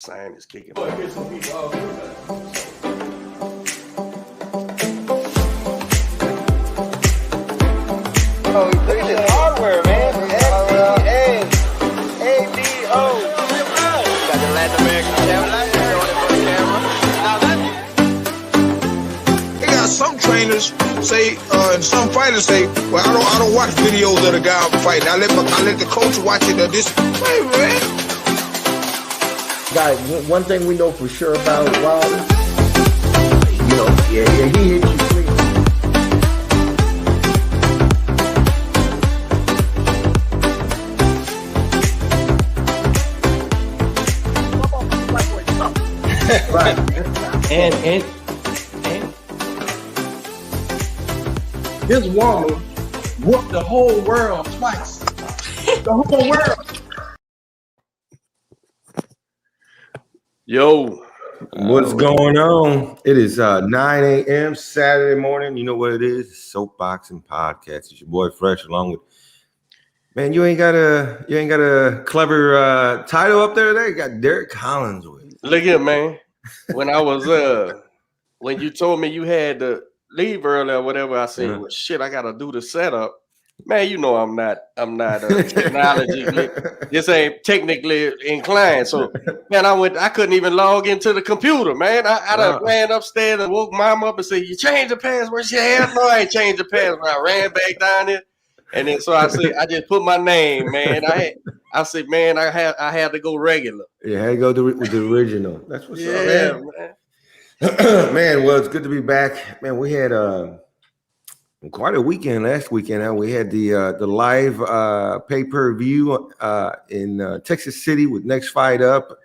Sign is kicking. Oh, get some people out here. Oh, look at this hardware, man. S-E-A-A-B-O. Got the Latin American camera. Showing it for the camera. They got some trainers say, and some fighters say, "Well, I don't watch videos of the guy I'm fighting. I let the coach watch it." Or this, hey, man. Guys, one thing we know for sure about Wilder, he hit you clean. Right. And this woman whooped the whole world twice. The whole world. Yo, What's going on? It is 9 a.m. Saturday morning. You know what it is? Soapboxing Podcast. It's your boy Fresh, along with man. You ain't got a clever title up there today. You got Derek Collins with it. look here, man. When I was when you told me you had to leave early or whatever, I said, well, shit, I gotta do the setup. Man, you know I'm not technology. This ain't technically inclined. So man, I couldn't even log into the computer, man. I done ran upstairs and woke mom up and said, "You changed the password?" She said, "No, I ain't changed the password." I ran back down there. And then so I said, I just put my name, man. I said, man, I had to go regular. Yeah, had to go with the original. That's what's up, man. Man, well, it's good to be back. Man, we had quite a weekend last weekend. We had the live pay-per-view in Texas City with Next Fight Up.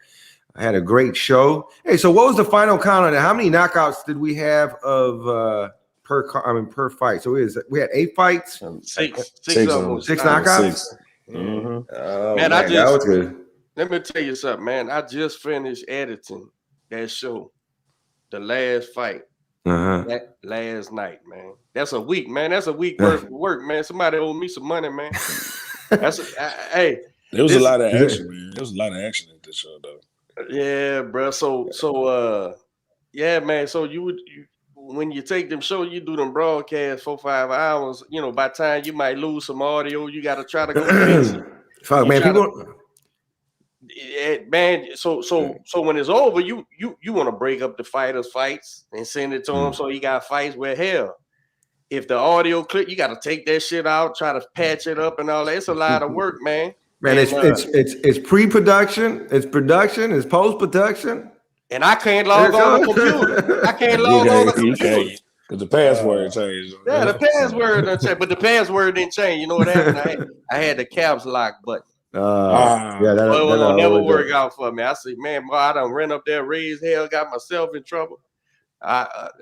I had a great show. Hey, so what was the final count on it? How many knockouts did we have of per fight? So we had 8 fights, six knockouts. 6. Mm-hmm. Man, that was good. Let me tell you something, man. I just finished editing that show, the last fight. That last night, man. That's a week, man. That's a week worth of work, man. Somebody owe me some money, man. Hey, there was a lot of action, man. There was a lot of action at this show, though. Yeah, bro. So yeah, man. So you when you take them show, you do them broadcasts 4-5 hours. You know, by the time you might lose some audio, you got to try to go fix it. Fuck, man. Man, so when it's over, you want to break up the fighters' fights and send it to them. So you got fights where hell, if the audio clip, you got to take that shit out, try to patch it up and all that. It's a lot of work, man. Man, it's pre-production, it's production, it's post-production, and I can't log on the computer. I can't log on the computer because the password changed. Yeah, the password didn't change, but the password didn't change. You know what happened? I had the caps lock button. That'll never work out for me. I said, man, boy, I done ran up there, raised hell, got myself in trouble.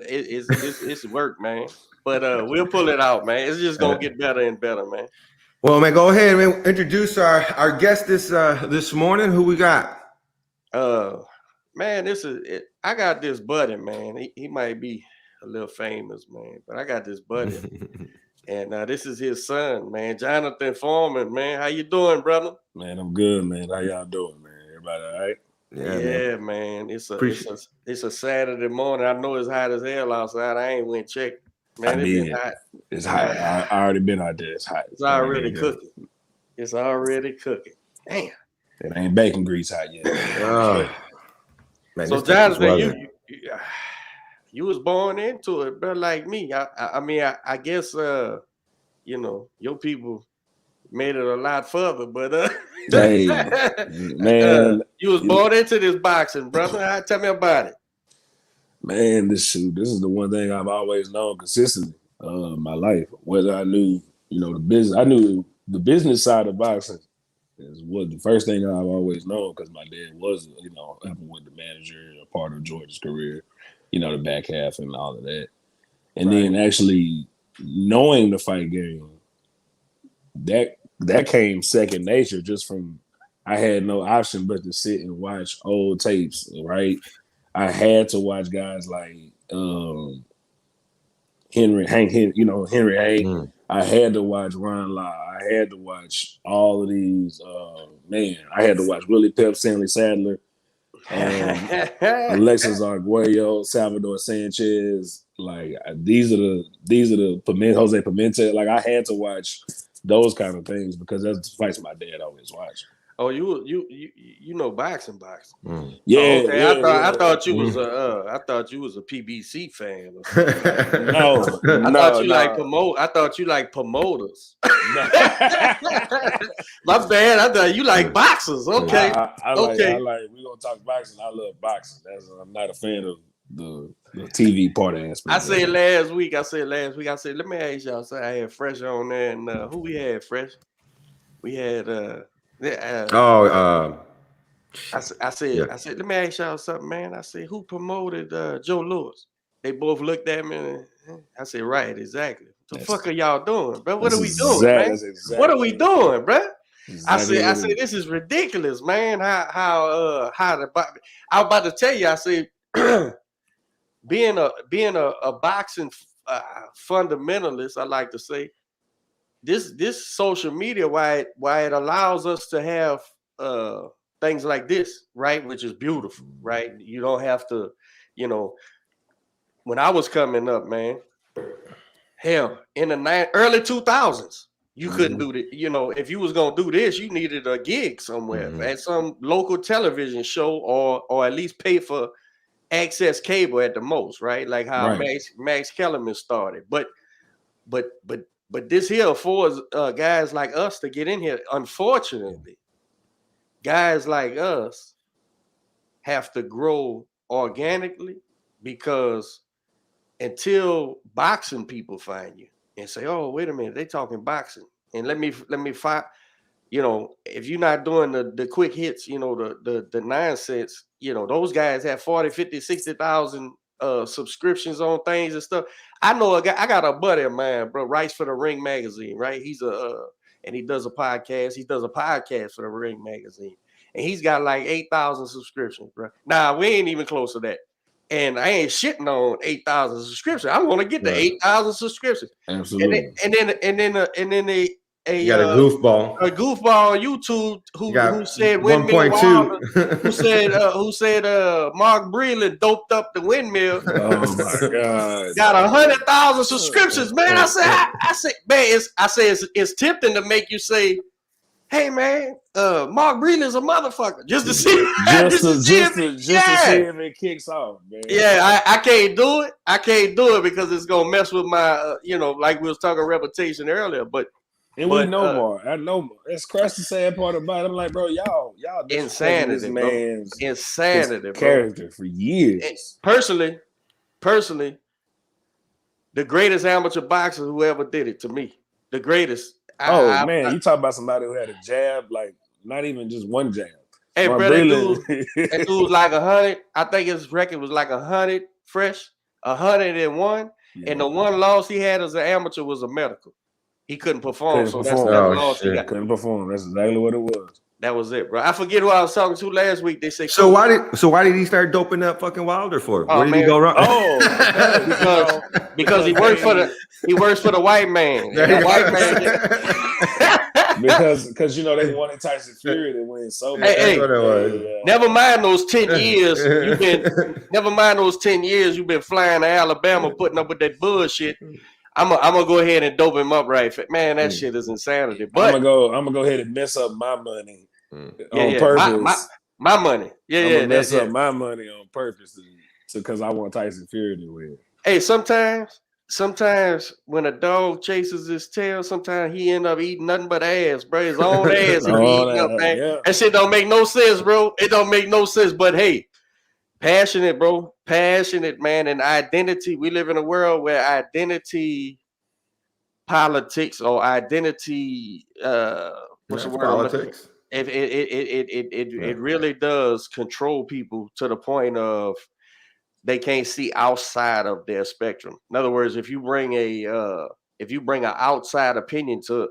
It's work, man. But we'll pull it out, man. It's just gonna get better and better, man. Well, man, go ahead and introduce our guest this morning. Who we got? Man, this is it. I got this buddy, man. He might be a little famous, man, but I got this buddy. And this is his son, man, Jonathan Foreman, man. How you doing, brother? Man, I'm good, man. How y'all doing, man? Everybody all right? Yeah, man. It's a Saturday morning. I know it's hot as hell outside. I ain't went check. Man, it's hot. It's hot. I already been out there. It's hot. It's already cooking. It's already cooking. Damn. It ain't bacon grease hot yet. Man, so Jonathan, you was born into it, but like me, I mean, I guess your people made it a lot further, but hey, man, you was born into this boxing, brother. Tell me about it. Man, this is the one thing I've always known consistently my life. Whether I knew, the business, I knew the business side of boxing was the first thing I've always known because my dad was, helping with the manager, a part of George's career, the back half and all of that. And then actually knowing the fight game, that came second nature just from I had no option but to sit and watch old tapes, right? I had to watch guys like Henry Hank. I had to watch Ron Law. I had to watch all of these. I had to watch Willie Pep, Stanley Sadler. Alexis Arguello, Salvador Sanchez. Like these are the Jose Pimentel. Like I had to watch those kind of things because that's the fights my dad always watched. Oh, you know boxing. Yeah, oh, okay. yeah, I thought you was a PBC fan. Or no, I thought you like promote. I thought you like promoters. My bad. I thought you like boxers. Okay. I like we gonna talk boxing. I love boxing. I'm not a fan of the TV part aspect. I said last week, let me ask y'all. So I had Fresh on there, and who we had Fresh? We had I said, let me ask y'all something, man. I said, who promoted Joe Louis? They both looked at me and I said, right, exactly. What the fuck are y'all doing, bro? What are we doing, man? What are we doing, bro? Exactly. I said, this is ridiculous, man. How I was about to tell you, I said, being a boxing fundamentalist, I like to say, this social media, why it allows us to have things like this, right? Which is beautiful, right? You don't have to, when I was coming up, man, hell, in the early 2000s, you couldn't do it. If you was gonna do this, you needed a gig somewhere at some local television show, or at least pay for access cable at the most, right? Like how Max Kellerman started. But this here affords guys like us to get in here. Unfortunately, guys like us have to grow organically, because until boxing people find you and say, oh, wait a minute, they talking boxing, and let me find, if you're not doing the quick hits, the nonsense, those guys have 40, 50, 60,000 subscriptions on things and stuff. I know a guy, I got a buddy of mine, bro, writes for the Ring magazine, right? He's and he does a podcast. He does a podcast for the Ring magazine, and he's got like 8,000 subscriptions, bro. Nah, we ain't even close to that. And I ain't shitting on 8,000 subscriptions. I want to get the 8,000 subscriptions. Absolutely. And then you got a goofball on YouTube who said 1.2 who said Mark Breland doped up the windmill. Oh my god. Got 100,000 subscriptions, man. I said, man, it's tempting to make you say, hey man, Mark Breland is a motherfucker, just to see just to see if it kicks off, man. Yeah, I can't do it. I can't do it because it's gonna mess with my like we was talking reputation earlier. But we know more. I know more. That's the sad part about it. I'm like, bro, y'all insanity, this man's insanity, character for years. And personally, the greatest amateur boxer who ever did it to me, the greatest. Man, you talk about somebody who had a jab, like not even just one jab. Hey, bro, that dude was like 100. I think his record was like 100 fresh, 101. Yeah. And the one loss he had as an amateur was a medical. He couldn't perform. That's the loss he got. Couldn't perform. That's exactly what it was. That was it, bro. I forget who I was talking to last week. They say, so why did he start doping up fucking Wilder for? Where did he go wrong? Oh, because he works for the white man. The white man. because they wanted Tyson Fury to win so much. Hey, never mind those 10 years. You've been flying to Alabama, putting up with that bullshit. I'm gonna go ahead and dope him up, right? Man, that shit is insanity. But I'm gonna go ahead and mess up my money on purpose. My money. I'm gonna mess up my money on purpose because I want Tyson Fury to win. Hey, sometimes when a dog chases his tail, sometimes he end up eating nothing but ass, bro. His own ass he eating up, man. Yeah. That shit don't make no sense, bro. It don't make no sense. But hey, passionate, bro. Passionate, man. And identity. We live in a world where identity politics or identity what's the word? Politics. It really does control people to the point of they can't see outside of their spectrum. In other words, if you bring an outside opinion to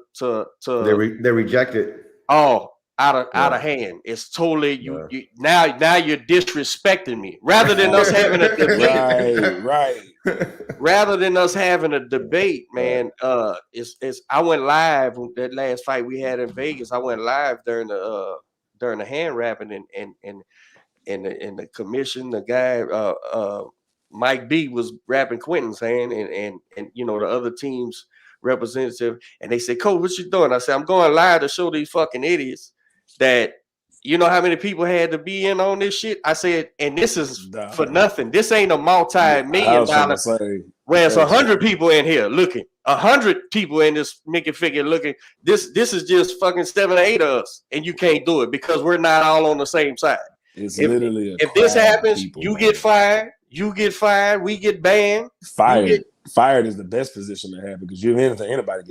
they reject it. Oh, out of hand. It's totally you now you're disrespecting me. Rather than us having a debate. Right. Rather than us having a debate, man. It's I went live that last fight we had in Vegas. I went live during the hand wrapping and the commission, the guy Mike B was grabbing Quentin's hand, and you know the other team's representative, and they said, "Coach, what you doing?" I said, "I'm going live to show these fucking idiots that you know how many people had to be in on this shit." I said, "And this is for nothing. This ain't a multi-million-dollar. Where it's 100 people in here looking, 100 people in this Mickey figure looking. This is just fucking 7 or 8 of us, and you can't do it because we're not all on the same side. It's literally if this happens, you get fired. You get fired. We get banned. Fired is the best position to have because you anything everybody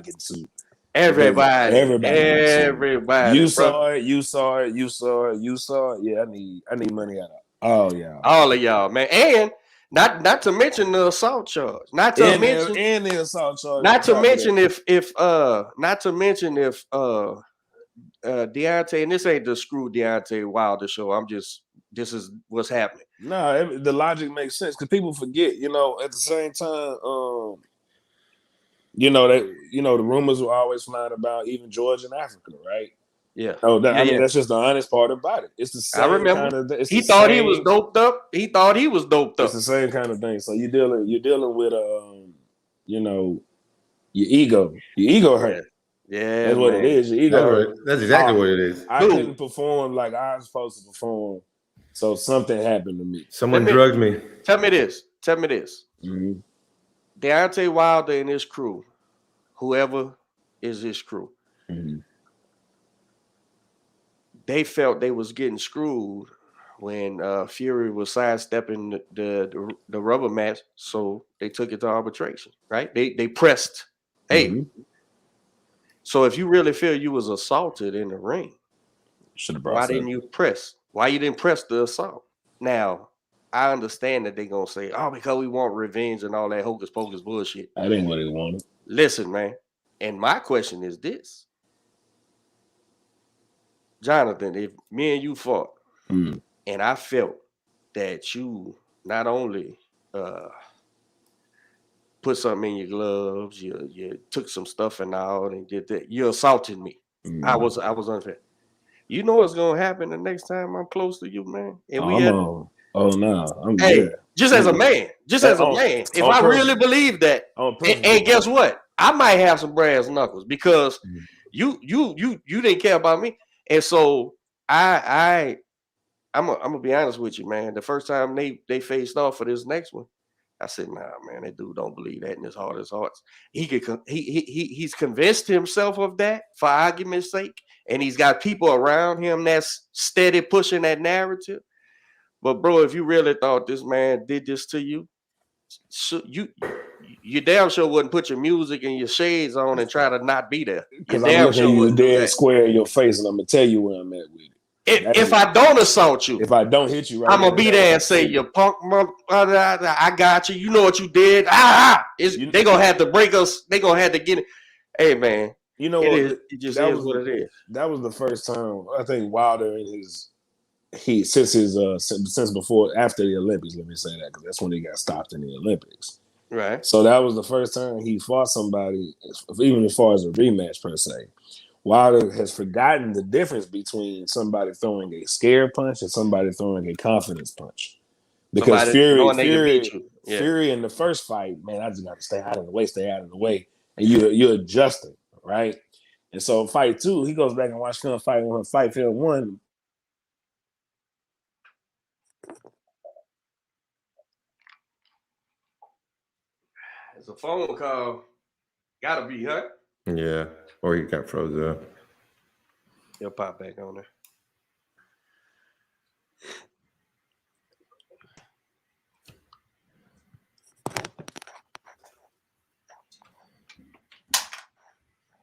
gets sued. Everybody. You saw it. Yeah, I need money out of all y'all. All of y'all, man, and not to mention the assault charge. Not to mention the assault charge. Not to mention if Deontay, and this ain't the screw Deontay Wilder show. This is what's happening. No, the logic makes sense because people forget. You know, at the same time, the rumors were always flying about even George in Africa, right? Yeah. Oh, that's just the honest part about it. It's the same. I remember. He thought he was doped up. It's the same kind of thing. So you're dealing with your ego. Your ego hurt. Yeah, that's what it is. Your ego hurt. That's exactly what it is. I couldn't perform like I was supposed to perform, so something happened to me. Someone drugged me. Tell me this. Mm-hmm. Deontay Wilder and his crew, whoever is his crew, mm-hmm. they felt they was getting screwed when Fury was sidestepping the rubber match, so they took it to arbitration. Right? They pressed. Hey. Mm-hmm. So if you really feel you was assaulted in the ring, why didn't you press? Why you didn't press the assault? Now, I understand that they're going to say, oh, because we want revenge and all that hocus pocus bullshit. I didn't what they wanted. Listen, man. And my question is this. Jonathan, if me and you fought and I felt that you not only put something in your gloves, you took some stuff and all and did that, you assaulted me. I was unfair. You know what's gonna happen the next time I'm close to you, man? And I'm good. Just as a man. If I really believe that, and guess what? I might have some brass knuckles because you didn't care about me. And so I'm gonna be honest with you, man. The first time they faced off for this next one, I said, nah, man, that dude don't believe that in his heart of hearts. He's convinced himself of that for argument's sake, and he's got people around him that's steady pushing that narrative. But bro, if you really thought this man did this to you, so you damn sure wouldn't put your music and your shades on and try to not be there. Because I'm looking you dead square in your face, and I'm gonna tell you where I'm at with it. If I don't assault you, if I don't hit you right, I'm gonna be there and say, "You punk, I got you. You know what you did." They gonna have to break us. They gonna have to get it. Hey, man, you know what? It just is what it is. That was the first time I think Wilder in since before after the Olympics. Let me say that because that's when he got stopped in the Olympics. Right. So that was the first time he fought somebody, even as far as a rematch per se. Wilder has forgotten the difference between somebody throwing a scare punch and somebody throwing a confidence punch. Because Fury in the first fight, man, I just got to stay out of the way. And you're adjusting, right? And so fight 2, he goes back and watch film fight 1, fight film 1. It's a phone call. Gotta be, huh? Yeah. Or you got froze up. He'll pop back on there.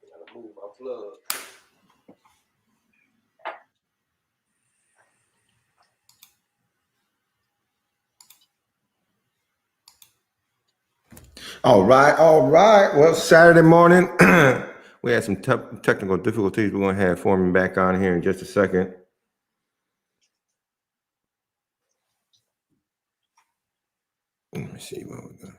Gotta move my plug. All right. Well, Saturday morning, we had some technical difficulties. We're going to have Foreman back on here in just a second. Let me see what we got.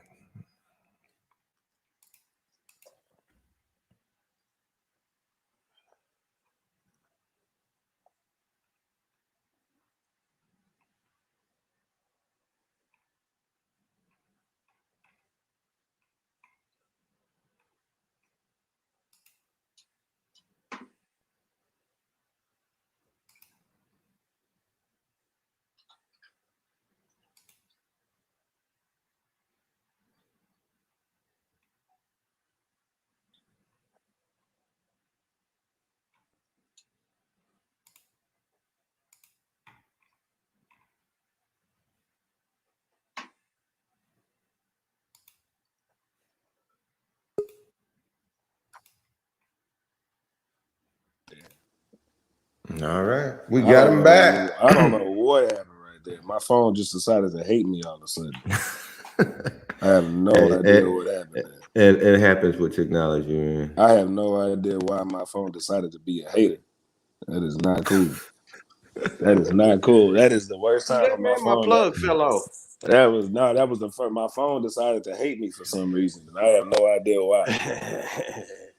All right. We got him back. I don't know what happened right there. My phone just decided to hate me all of a sudden. I have no idea what happened. It happens with technology, man. I have no idea why my phone decided to be a hater. That is not cool. That is not cool. That is the worst time for my phone. My plug fell off. That was the first. My phone decided to hate me for some reason, and I have no idea why.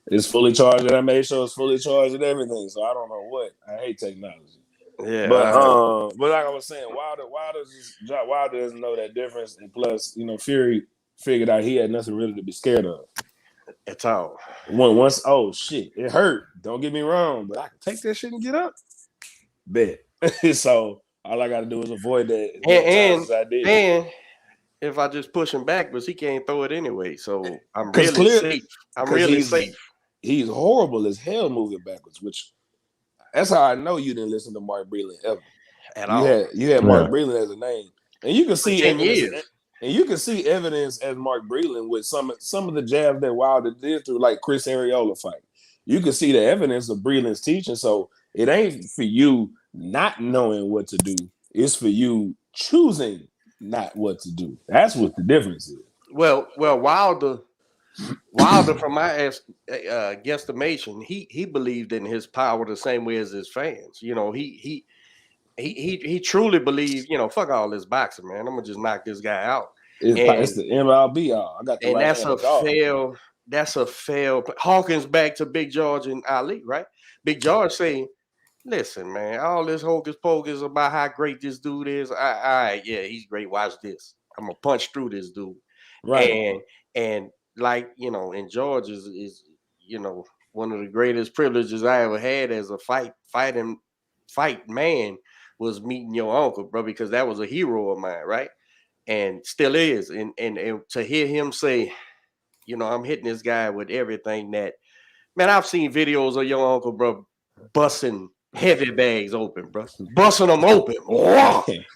It's fully charged, and I made sure it's fully charged and everything. So I don't know what. I hate technology. Yeah, but like I was saying, Wilder doesn't know that difference, and plus, Fury figured out he had nothing really to be scared of. At all. Once, oh shit, it hurt. Don't get me wrong, but I can take that shit and get up. Bet. So all I got to do is avoid that. And if I just push him back, because he can't throw it anyway, so I'm really safe. I'm really safe. He's horrible as hell moving backwards, which that's how I know you didn't listen to Mark Breland ever. At all. You had Mark Breland as a name, and you can see 10 years. And you can see evidence as Mark Breland with some of the jabs that Wilder did through, like Chris Arreola fight. You can see the evidence of Breland's teaching. So it ain't for you not knowing what to do. It's for you choosing not what to do. That's what the difference is. Well, Wilder, from my guesstimation, he believed in his power the same way as his fans. He truly believed, fuck all this boxing, man. I'm gonna just knock this guy out. It's the MLB. I got the and right that's a fail. Hawkins back to Big George and Ali, right? Big George saying, listen, man, all this hocus pocus about how great this dude is. All right, yeah, he's great. Watch this. I'm gonna punch through this dude. Right. And like, and George is one of the greatest privileges I ever had as a fight man was meeting your uncle, bro, because that was a hero of mine, right? And still is. And to hear him say, I'm hitting this guy with everything that, man, I've seen videos of your uncle, bro, busting heavy bags open, bro. Busting them open.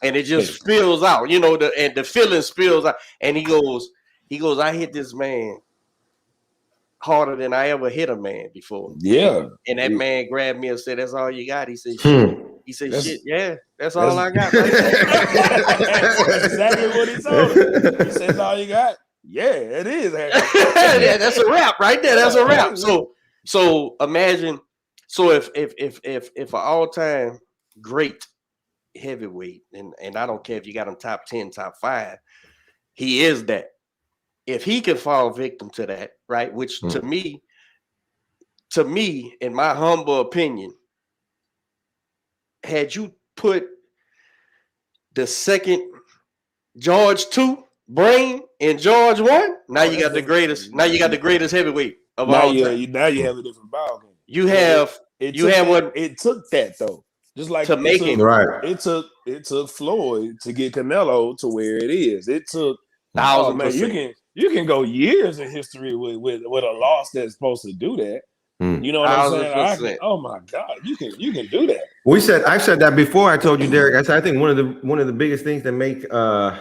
And it just spills out, and the feeling spills out. And he goes, I hit this man harder than I ever hit a man before. Yeah. And that man grabbed me and said, that's all you got? He said, shit. He said, shit, yeah, that's all I got. Right? That's exactly what he told him. He said, that's all you got? Yeah, it is. Yeah, that's a wrap right there. That's a wrap. So imagine, if an all-time great heavyweight, and I don't care if you got him top 10, top 5, he is that. If he can fall victim to that, right? Which to me, in my humble opinion, had you put the second George 2 brain in George 1, now you got the greatest. Now you got the greatest heavyweight of all time. Now you have a different ball game. It took that though. Just like to make him right. It took Floyd to get Canelo to where it is. It took 1,000%. You can go years in history with a loss that's supposed to do that. You know what I'm saying? Oh my God, you can do that. I said that before. I told you, Derek. I said I think one of the biggest things that make a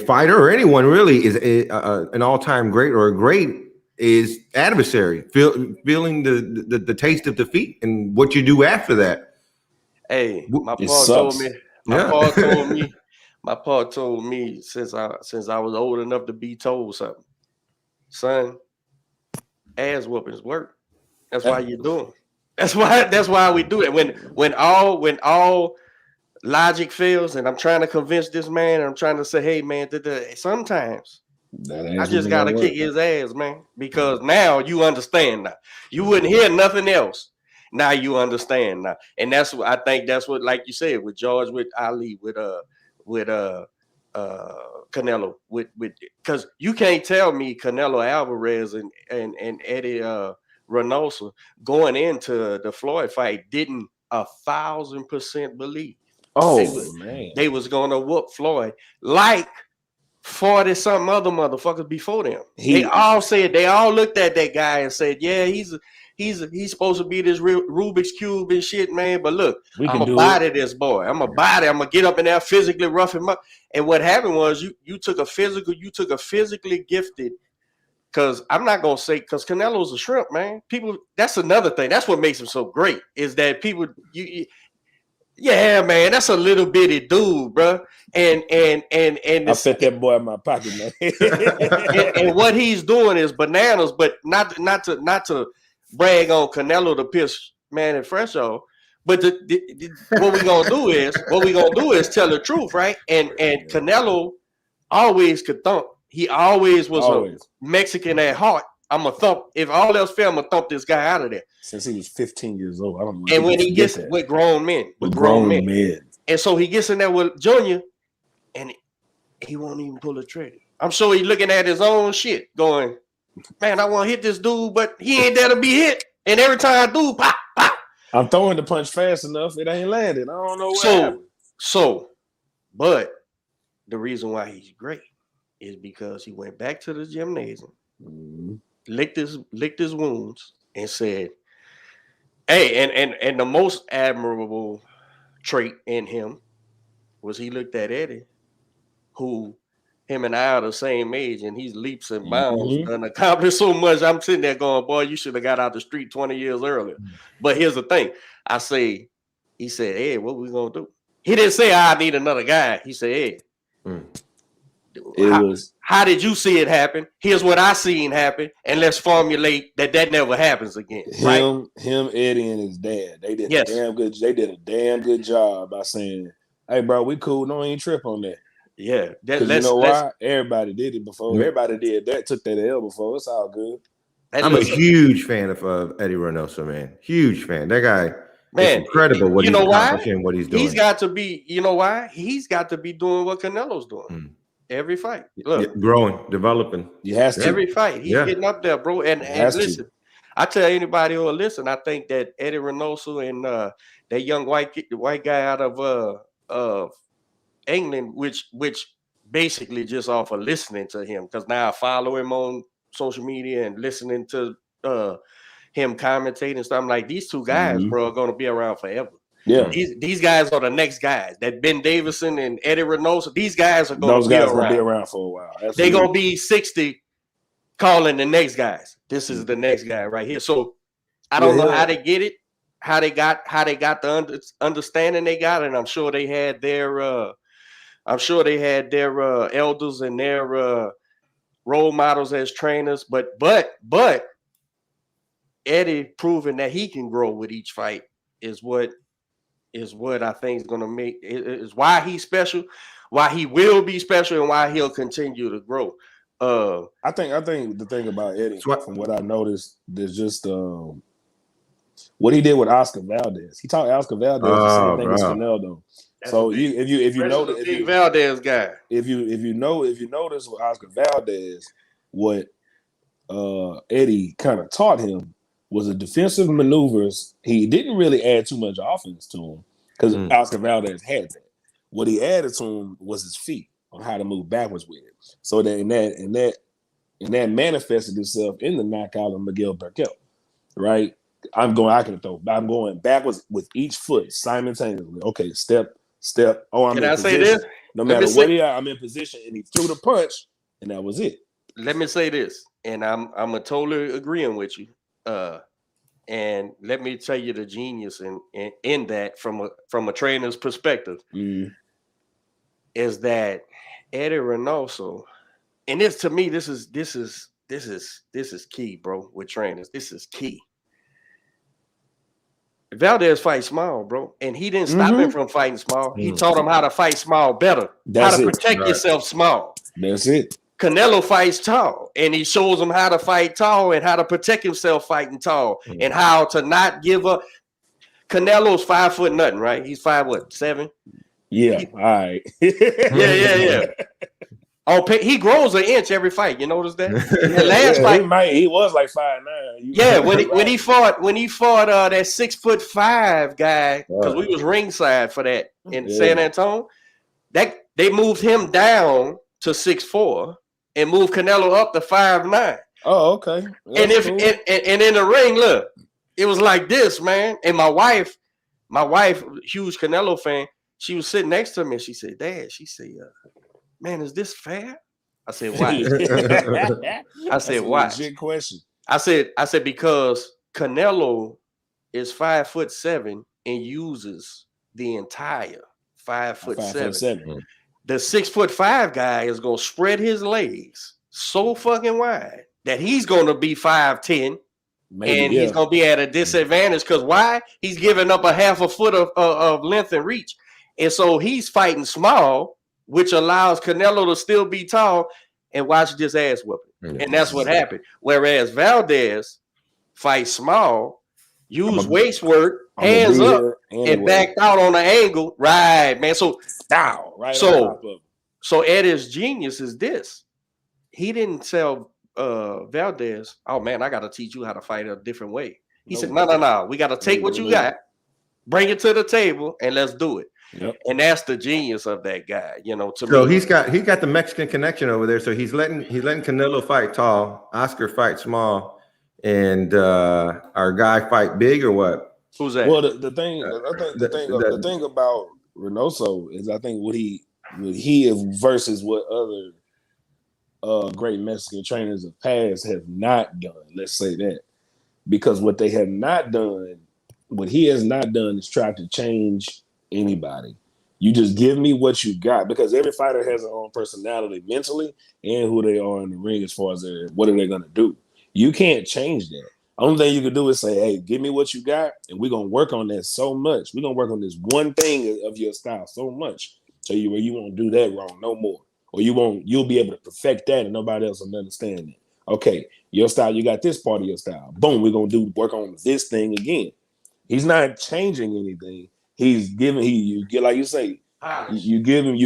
fighter or anyone really is an all-time great or a great is adversary, feeling the taste of defeat and what you do after that. Hey, my pa told me. My pa told me since I was old enough to be told something, son. Ass whoopings work. That's why you do them. That's why we do it. When all logic fails, and I'm trying to convince this man, and I'm trying to say, hey man, sometimes I just gotta kick his ass, man, because now you understand. Now you wouldn't hear nothing else. Now you understand now, and that's what I think. That's what, like you said, with George, with Ali, with Canelo, with because you can't tell me Canelo Alvarez and Eddie Reynoso going into the Floyd fight didn't 1,000% believe. They was gonna whoop Floyd like 40 something other motherfuckers before them. They all looked at that guy and said, yeah, he's supposed to be this Rubik's Cube and shit, man. But look, I'm gonna body this boy. I'm gonna get up in there, physically rough him up. And what happened was you took a physically gifted because I'm not gonna say because Canelo's a shrimp, man. People, that's another thing. That's what makes him so great is that people, yeah, man, that's a little bitty dude, bro. And I fit that boy in my pocket, man. and what he's doing is bananas, but not to brag on Canelo to piss man and fresh off. But what we gonna do is tell the truth, right? And Canelo always could thump. He always was a Mexican at heart. I'm a thump. If all else fail, I'm gonna thump this guy out of there. Since he was 15 years old, I don't know. And when he gets with grown men, and so he gets in there with Junior, and he won't even pull a trigger. I'm sure he's looking at his own shit, going, "Man, I want to hit this dude, but he ain't there to be hit." And every time I do, pop, pop. I'm throwing the punch fast enough, it ain't landing. I don't know what happened. But the reason why he's great is because he went back to the gymnasium, licked his wounds, and said, "Hey," and the most admirable trait in him was he looked at Eddie, who him and I are the same age, and he's leaps and bounds and accomplished so much. I'm sitting there going, "Boy, you should have got out the street 20 years earlier." But here's the thing. He said, "Hey, what we gonna do?" He didn't say, "I need another guy." He said, "Hey, how did you see it happen? Here's what I seen happen, and let's formulate that never happens again." Him, Eddie, and his dad. They did a damn good. They did a damn good job by saying, "Hey, bro, we cool. No, ain't trip on that." Yeah, you know why? Everybody did it before. Everybody did that. Took that L before. It's all good. I'm a huge fan of Eddie Reynoso, man. Huge fan. That guy, man, incredible. What he's accomplishing, what he's doing. He's got to be. You know why? He's got to be doing what Canelo's doing. Every fight. Look, growing, developing. He has to. Every fight. He's getting up there, bro. And listen, I tell anybody who will listen, I think that Eddie Reynoso and that young white guy out of England, which basically just off of listening to him, because now I follow him on social media and listening to him commentating and stuff. I'm like, these two guys, bro, are going to be around forever. Yeah, these guys are the next guys. That Ben Davison and Eddie Reynoso, these guys are going to be around for a while. Absolutely. They're going to be 60 calling the next guys. This is the next guy right here. So I don't know how they get it, how they got the understanding they got, and I'm sure they had their elders and their role models as trainers. But Eddie proving that he can grow with each fight is what I think is going to make is why he's special, why he will be special, and why he'll continue to grow. I think the thing about Eddie, from what I noticed, there's just what he did with Oscar Valdez. He taught Oscar Valdez the same thing as Canelo. So if you notice, Valdez guy, if you notice with Oscar Valdez, what Eddie kind of taught him was the defensive maneuvers. He didn't really add too much offense to him because Oscar Valdez had that. What he added to him was his feet on how to move backwards with it. So that manifested itself in the knockout of Miguel Berkel, right? I'm going backwards with each foot simultaneously. Okay, step. Oh, I'm in position. This? No matter what I'm in position, and he threw the punch, and that was it. Let me say this, and I'm totally agreeing with you. And let me tell you the genius in that from a trainer's perspective is that Eddie Reynoso, and this to me, this is key, bro. With trainers, this is key. Valdez fights small, bro, and he didn't stop him from fighting small. He taught him how to fight small better, how to protect yourself small. That's it. Canelo fights tall, and he shows him how to fight tall and how to protect himself fighting tall and how to not give up. Canelo's 5 foot nothing, right? He's 5'7"? Yeah, all right. Yeah. Oh, he grows an inch every fight. You notice that? The last fight, he was like 5'9". Yeah, when he fought that 6'5" guy, because we was ringside for that in San Antonio, that they moved him down to 6'4" and moved Canelo up to 5'9". Oh, okay. That's cool. And in the ring, look, it was like this, man. And my wife, huge Canelo fan, she was sitting next to me and she said, "Dad," she said, "Man, is this fair?" I said, why? I said, why? Legit question. I said because Canelo is 5'7" and uses the entire 5'7". The 6'5" guy is gonna spread his legs so fucking wide that he's gonna be 5'10", and he's gonna be at a disadvantage because why? He's giving up a half a foot of length and reach, and so he's fighting small, which allows Canelo to still be tall and watch this ass whooping, and that's what happened. Whereas Valdez fights small, use waist work, hands up, and backed out on the angle. Right, man. So so Eddie's genius is this. He didn't tell Valdez, oh man, I got to teach you how to fight a different way. He said, no. We got to take what you got, bring it to the table, and let's do it. Yep. And that's the genius of that guy, you know. So he's got the Mexican connection over there. So he's letting Canelo fight tall, Oscar fight small, and our guy fight big, or what? Who's that? Well, the thing about Reynoso is I think what he is versus what other great Mexican trainers of past have not done. Let's say that, because what they have not done, what he has not done, is try to change anybody. You just give me what you got, because every fighter has their own personality mentally and who they are in the ring as far as what are they going to do. You can't change that. Only thing you can do is say, hey, give me what you got, and we're going to work on that so much. We're going to work on this one thing of your style so much so you won't do that wrong no more. Or you'll be able to perfect that and nobody else will understand it. Okay, your style, you got this part of your style. Boom, we're going to work on this thing again. He's not changing anything. He's giving, you get, like you say, you give him,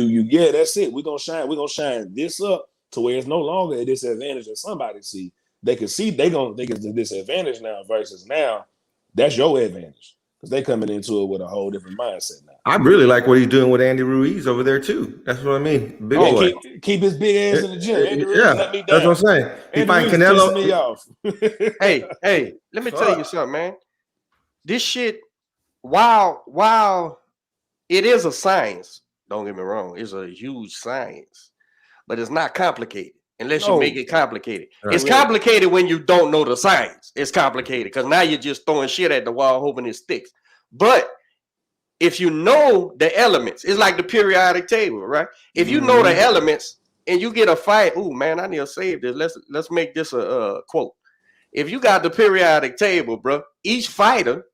that's it. We're going to shine this up to where it's no longer a disadvantage that somebody see. They can see they can disadvantage now versus now. That's your advantage because they coming into it with a whole different mindset now. I really like what he's doing with Andy Ruiz over there too. That's what I mean. Big boy. Keep his big ass in the gym. Andy Ruiz let me down. That's what I'm saying. He fight Canelo. Me off. hey, let me tell you something, man. This shit, while it is a science, don't get me wrong, it's a huge science, but it's not complicated. Unless you make it complicated. Right. It's complicated when you don't know the science. It's complicated because now you're just throwing shit at the wall hoping it sticks. But if you know the elements, it's like the periodic table, right? If you know the elements and you get a fight, oh man, I need to save this. Let's make this a quote. If you got the periodic table, bro, each fighter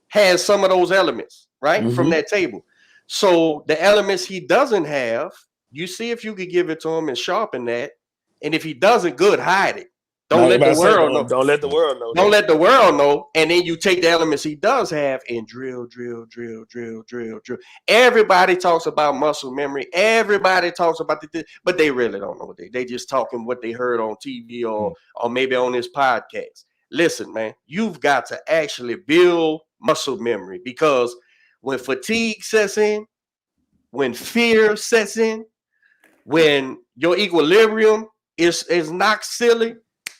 has some of those elements, right? From that table. So the elements he doesn't have, you see if you could give it to him and sharpen that. And if he doesn't, good, hide it. Don't let the world know. Don't let the world know. Don't let the world know. And then you take the elements he does have and drill. Everybody talks about muscle memory. Everybody talks about this, but they really don't know. They just talking what they heard on TV or maybe on this podcast. Listen, man, you've got to actually build muscle memory, because when fatigue sets in, when fear sets in, when your equilibrium is knocked silly,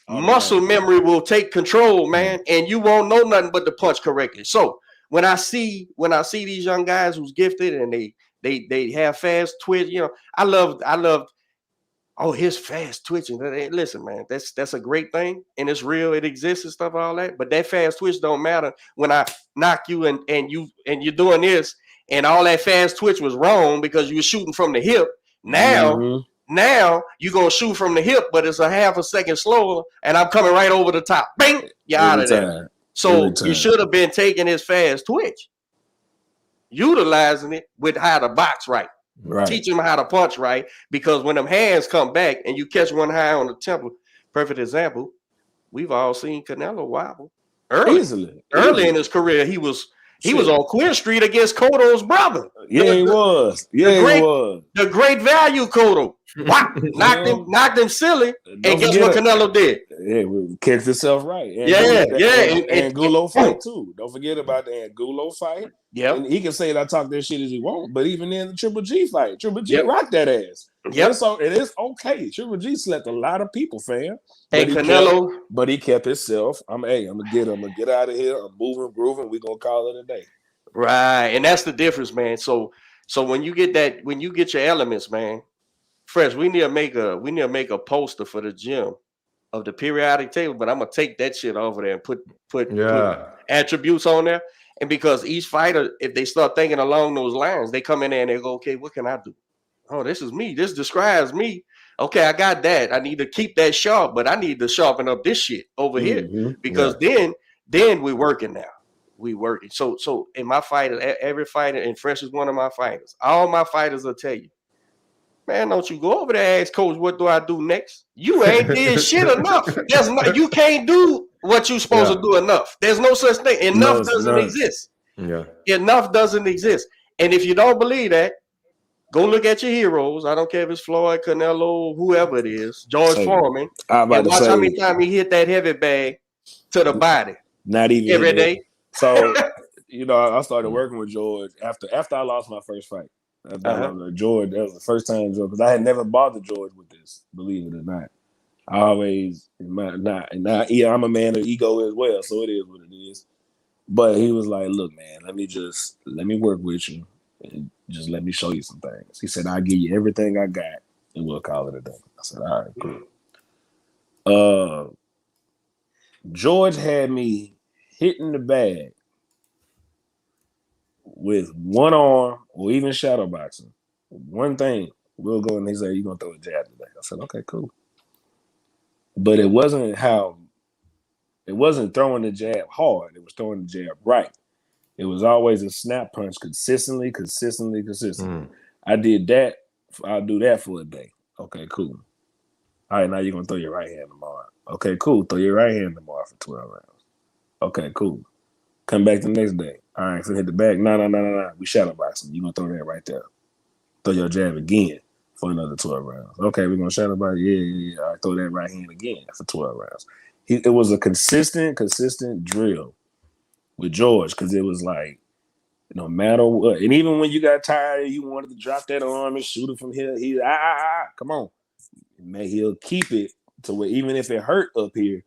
muscle memory will take control, man, and you won't know nothing but to punch correctly. So when I see these young guys who's gifted and they have fast twitch, you know, I love his fast twitching. Listen, man, that's a great thing, and it's real, it exists and stuff, all that. But that fast twitch don't matter when I knock you and you're doing this, and all that fast twitch was wrong because you were shooting from the hip. Now you're going to shoot from the hip, but it's a half a second slower, and I'm coming right over the top. Bang! You're out of there. So you should have been taking his fast twitch, utilizing it with how to box right. Teach him how to punch right, because when them hands come back and you catch one high on the temple, perfect example, we've all seen Canelo wobble. Early in his career, he was on Queer Street against Cotto's brother. Yeah, he was. The great value Cotto. Wow. knocked him silly. And guess what Canelo did? Yeah, kicked himself right. And Angulo fight too. Don't forget about the Angulo fight. Yeah. And he can say that I talk that shit as he wants, but even in the Triple G fight, Triple G rocked that ass. Yeah. So it is okay. Triple G slept a lot of people, fam. Hey, Canelo. But he kept himself. I'm gonna get out of here. I'm moving, grooving. We're gonna call it a day. Right. And that's the difference, man. So when you get your elements, man, Fresh, we need to make a poster for the gym of the periodic table, but I'm gonna take that shit over there and put attributes on there. And because each fighter, if they start thinking along those lines, they come in there and they go, okay, what can I do? Oh, this is me. This describes me. Okay, I got that. I need to keep that sharp, but I need to sharpen up this shit over here because then we're working now. We working. So in my fighters, every fighter, and Fresh is one of my fighters. All my fighters will tell you, man, don't you go over there and ask coach, what do I do next? You ain't did shit enough. You can't do what you're supposed to do enough. There's no such thing. Enough doesn't exist. Yeah. Enough doesn't exist. And if you don't believe that, go look at your heroes. I don't care if it's Floyd, Canelo, whoever it is, George Foreman. And watch how many times he hit that heavy bag to the body. Not even every day. So, I started working with George after I lost my first fight. George, that was the first time, because I had never bothered George with this, believe it or not. I always, I'm a man of ego as well, so it is what it is. But he was like, look, man, let me work with you and just let me show you some things. He said, I'll give you everything I got and we'll call it a day. I said, all right, cool. George had me hitting the bag with one arm or even shadow boxing. One thing, we'll go and he said, you're going to throw a jab today. I said, okay, cool. But it wasn't throwing the jab hard. It was throwing the jab right. It was always a snap punch consistently. I did that. I'll do that for a day. Okay, cool. All right, now you're going to throw your right hand tomorrow. Okay, cool. Throw your right hand tomorrow for 12 rounds. Okay, cool. Come back the next day. All right, so hit the back. No. We shadow boxing. You're going to throw that right there. Throw your jab again for another 12 rounds. Okay, we're going to shadow box. Yeah. All right, throw that right hand again for 12 rounds. It was a consistent drill with George because it was like, no matter what. And even when you got tired, you wanted to drop that arm and shoot it from here. He, come on. Man, he'll keep it to where even if it hurt up here,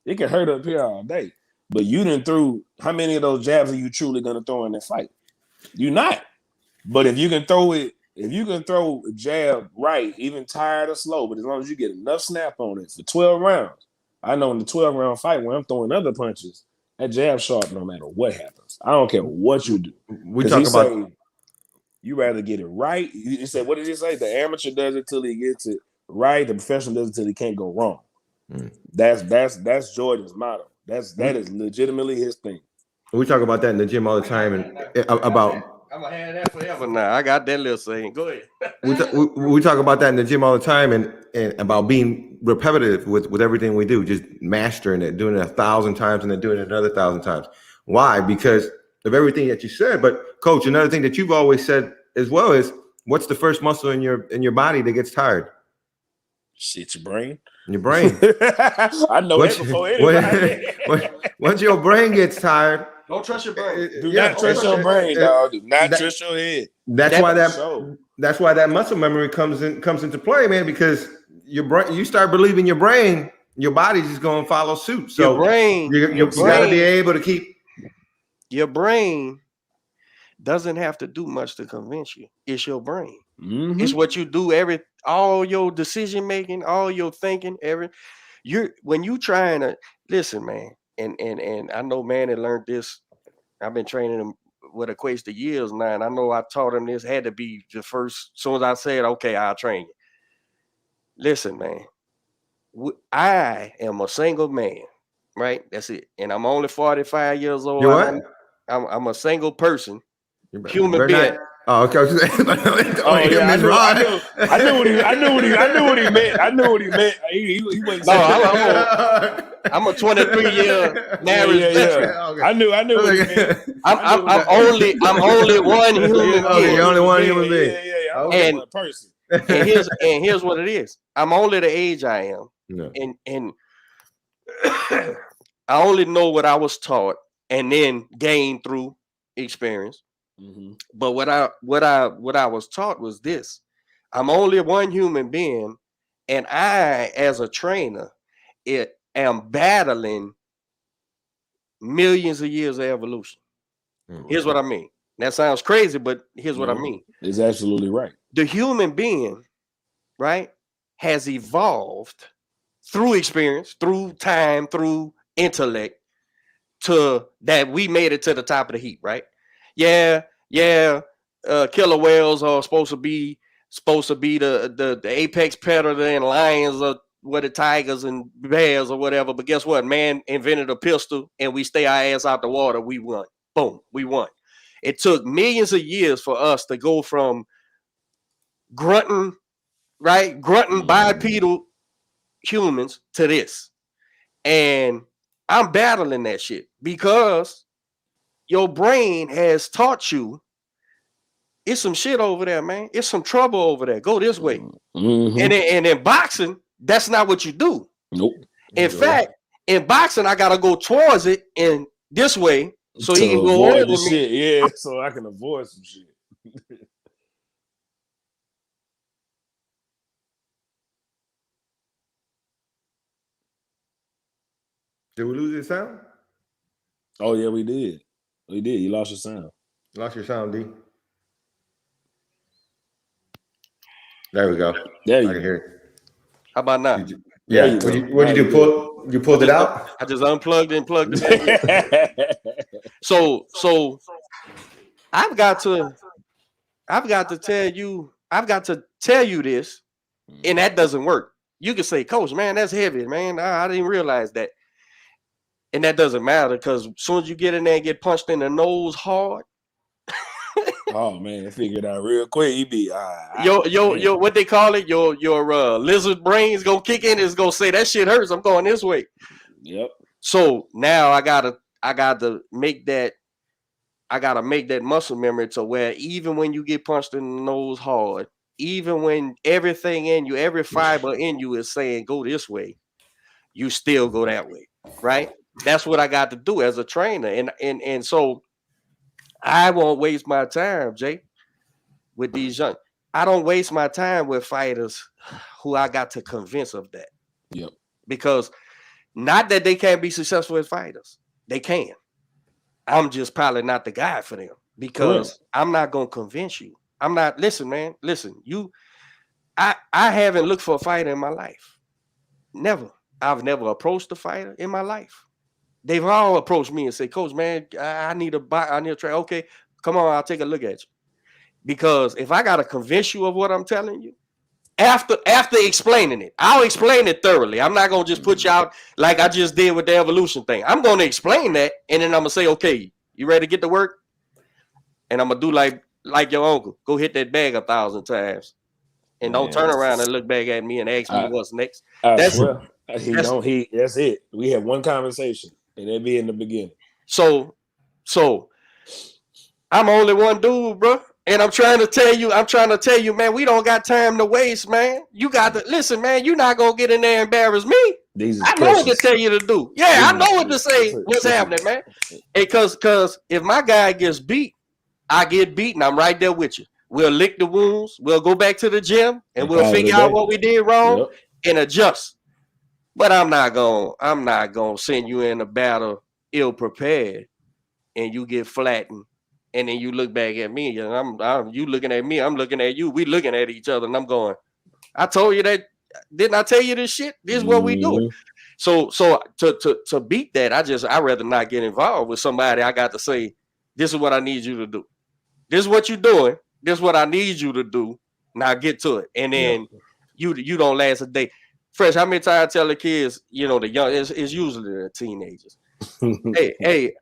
it can hurt up here all day. But you didn't throw, how many of those jabs are you truly going to throw in that fight? You're not. But if you can throw a jab right, even tired or slow, but as long as you get enough snap on it for 12 rounds, I know in the 12-round fight where I'm throwing other punches, that jab sharp no matter what happens. I don't care what you do. We talk about you rather get it right. You said, what did he say? The amateur does it till he gets it right. The professional does it till he can't go wrong. That's Jordan's motto. That is legitimately his thing. We talk about that in the gym all the time, and about. I'm gonna have that forever now. I got that little saying. Go ahead. we talk about that in the gym all the time, and about being repetitive with everything we do, just mastering it, doing it 1,000 times, and then doing it another 1,000 times. Why? Because of everything that you said. But Coach, another thing that you've always said as well is, what's the first muscle in your body that gets tired? Shit, your brain. Your brain. I know that before anybody. Once your brain gets tired, don't trust your brain. Do not trust your brain, dog. Do not trust your head. That's why that muscle memory comes into play, man. Because your brain, you start believing your brain, your body's just going to follow suit. So your brain, you got to be able to keep. Your brain doesn't have to do much to convince you. It's your brain. Mm-hmm. It's what you do all your decision making, all your thinking, when you trying to listen, man. And I know Manny learned this. I've been training him what equates to years now. And I know I taught him this had to be the first. As soon as I said, okay, I'll train you. Listen, man, I am a single man, right? That's it. And I'm only 45 years old. You what? I'm a single person, human being. Oh, okay. I knew what he meant. I knew what he meant. He wasn't saying I'm a 23-year married veteran. Okay. I knew what he meant. I'm only one human being. Okay, you're only one human being. Yeah. I'm only one person. And here's what it is. I'm only the age I am. No. And I only know what I was taught and then gained through experience. Mm-hmm. But what I was taught was this: I'm only one human being, and I, as a trainer, am battling millions of years of evolution. Mm-hmm. Here's what I mean. That sounds crazy, but here's what I mean. It's absolutely right. The human being right, has evolved through experience, through time, through intellect, to that we made it to the top of the heap, right? Yeah, killer whales are supposed to be the apex predator and lions are what the tigers and bears or whatever. But guess what? Man invented a pistol and we stay our ass out the water. We won. Boom, we won. It took millions of years for us to go from grunting bipedal humans to this. And I'm battling that shit because your brain has taught you it's some shit over there, man. It's some trouble over there. Go this way. And in boxing, that's not what you do. Nope. In fact, in boxing, I gotta go towards it in this way so he can go over me. Shit. Yeah, so I can avoid some shit. Did we lose your sound? Oh yeah, we did. We did. You lost your sound. Lost your sound, D. There we go. There you I can hear it. How about now? Yeah. What did you do? You pulled it out? I just unplugged and plugged it back in. So I've got to tell you this, and that doesn't work. You can say, Coach, man, that's heavy, man. I didn't realize that. And that doesn't matter because as soon as you get in there and get punched in the nose hard. Oh man, I figured out real quick. You be your what they call it, your lizard brain's gonna kick in, it's gonna say that shit hurts. I'm going this way. Yep. So now I gotta make that muscle memory to where even when you get punched in the nose hard, even when everything in you, every fiber in you is saying go this way, you still go that way, right? That's what I got to do as a trainer, and so I won't waste my time, Jay, with these young. I don't waste my time with fighters who I got to convince of that. Yep. Because not that they can't be successful as fighters, they can. I'm just probably not the guy for them because I'm not gonna convince you. I'm not. Listen, man. Listen, you. I haven't looked for a fighter in my life. Never. I've never approached a fighter in my life. They've all approached me and say, Coach, man, I need a train. Okay, come on, I'll take a look at you. Because if I gotta convince you of what I'm telling you, after explaining it, I'll explain it thoroughly. I'm not gonna just put you out like I just did with the evolution thing. I'm gonna explain that, and then I'm gonna say, okay, you ready to get to work? And I'm gonna do like your uncle, go hit that bag 1,000 times, and don't turn around and look back at me and ask me what's next. That's it. We had one conversation. And it'd be in the beginning. So I'm only one dude, bro. And I'm trying to tell you, man, we don't got time to waste, man. You got to listen, man. You're not gonna get in there and embarrass me. I know what to tell you to do. Yeah, I know what to say. What's happening, man? Because if my guy gets beat, I get beaten. I'm right there with you. We'll lick the wounds. We'll go back to the gym and we'll figure out what we did wrong and adjust. But I'm not gonna send you in a battle ill prepared, and you get flattened, and then you look back at me, and you looking at me, I'm looking at you, we looking at each other, and I'm going, I told you that, didn't I tell you this shit? This is what we do. So to beat that, I'd rather not get involved with somebody. I got to say, this is what I need you to do. This is what you're doing. This is what I need you to do. Now get to it, and then you don't last a day. Fresh, how many times I tell the kids, the young, it's usually the teenagers. hey,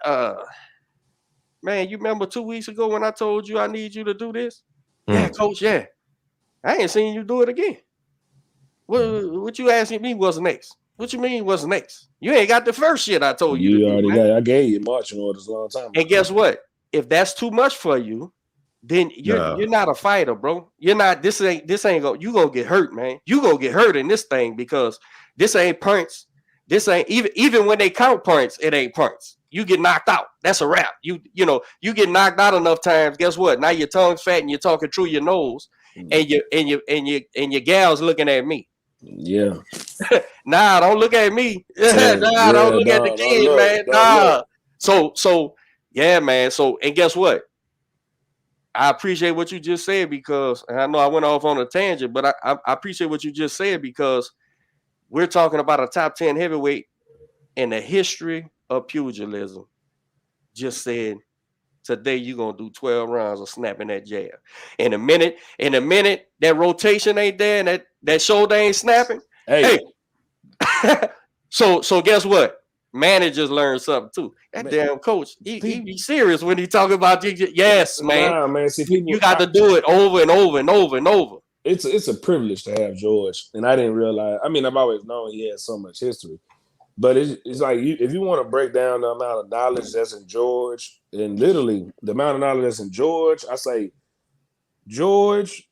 man, you remember 2 weeks ago when I told you I need you to do this? Yeah, Coach, yeah. I ain't seen you do it again. What you asking me what's next? What you mean what's next? You ain't got the first shit I told you. You already got. I gave you marching orders a long time ago. And guess what? If that's too much for you, then you're not a fighter, bro. You're not. This ain't you gonna get hurt, man. You gonna get hurt in this thing because this ain't punts. This ain't even when they count points, it ain't points. You get knocked out. That's a wrap. You get knocked out enough times. Guess what? Now your tongue's fat and you're talking through your nose, and your gal's looking at me. Yeah. Nah, don't look at me. Don't look at the kid, man. Nah. So yeah, man. So and guess what? I appreciate what you just said because, and I know I went off on a tangent, but I appreciate what you just said because we're talking about a top 10 heavyweight in the history of pugilism. Just said today you're gonna do 12 rounds of snapping that jab. In a minute, that rotation ain't there and that shoulder ain't snapping. Hey. So guess what? Managers learn something too. That damn coach, he be serious when he talking about yes, man. Nah, man. See, people, you got to do it over and over and over and over. It's a privilege to have George, and I didn't realize. I mean, I've always known he had so much history, but it's like if you want to break down the amount of knowledge that's in George, and literally the amount of knowledge that's in George, I say George,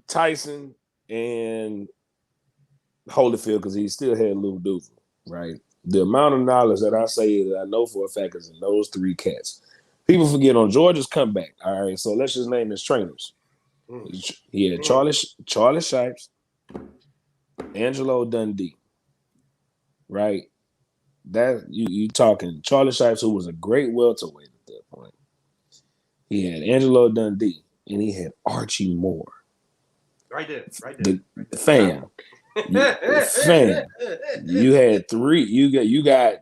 Tyson, and Holyfield, because he still had Lou Duval, right? The amount of knowledge that I say that I know for a fact is in those three cats. People forget on George's comeback. All right, so let's just name his trainers. He had Charlie Shipes, Angelo Dundee, right? That you talking Charlie Shipes, who was a great welterweight at that point. He had Angelo Dundee, and he had Archie Moore. Right there. The fan. Fan. You had three. You got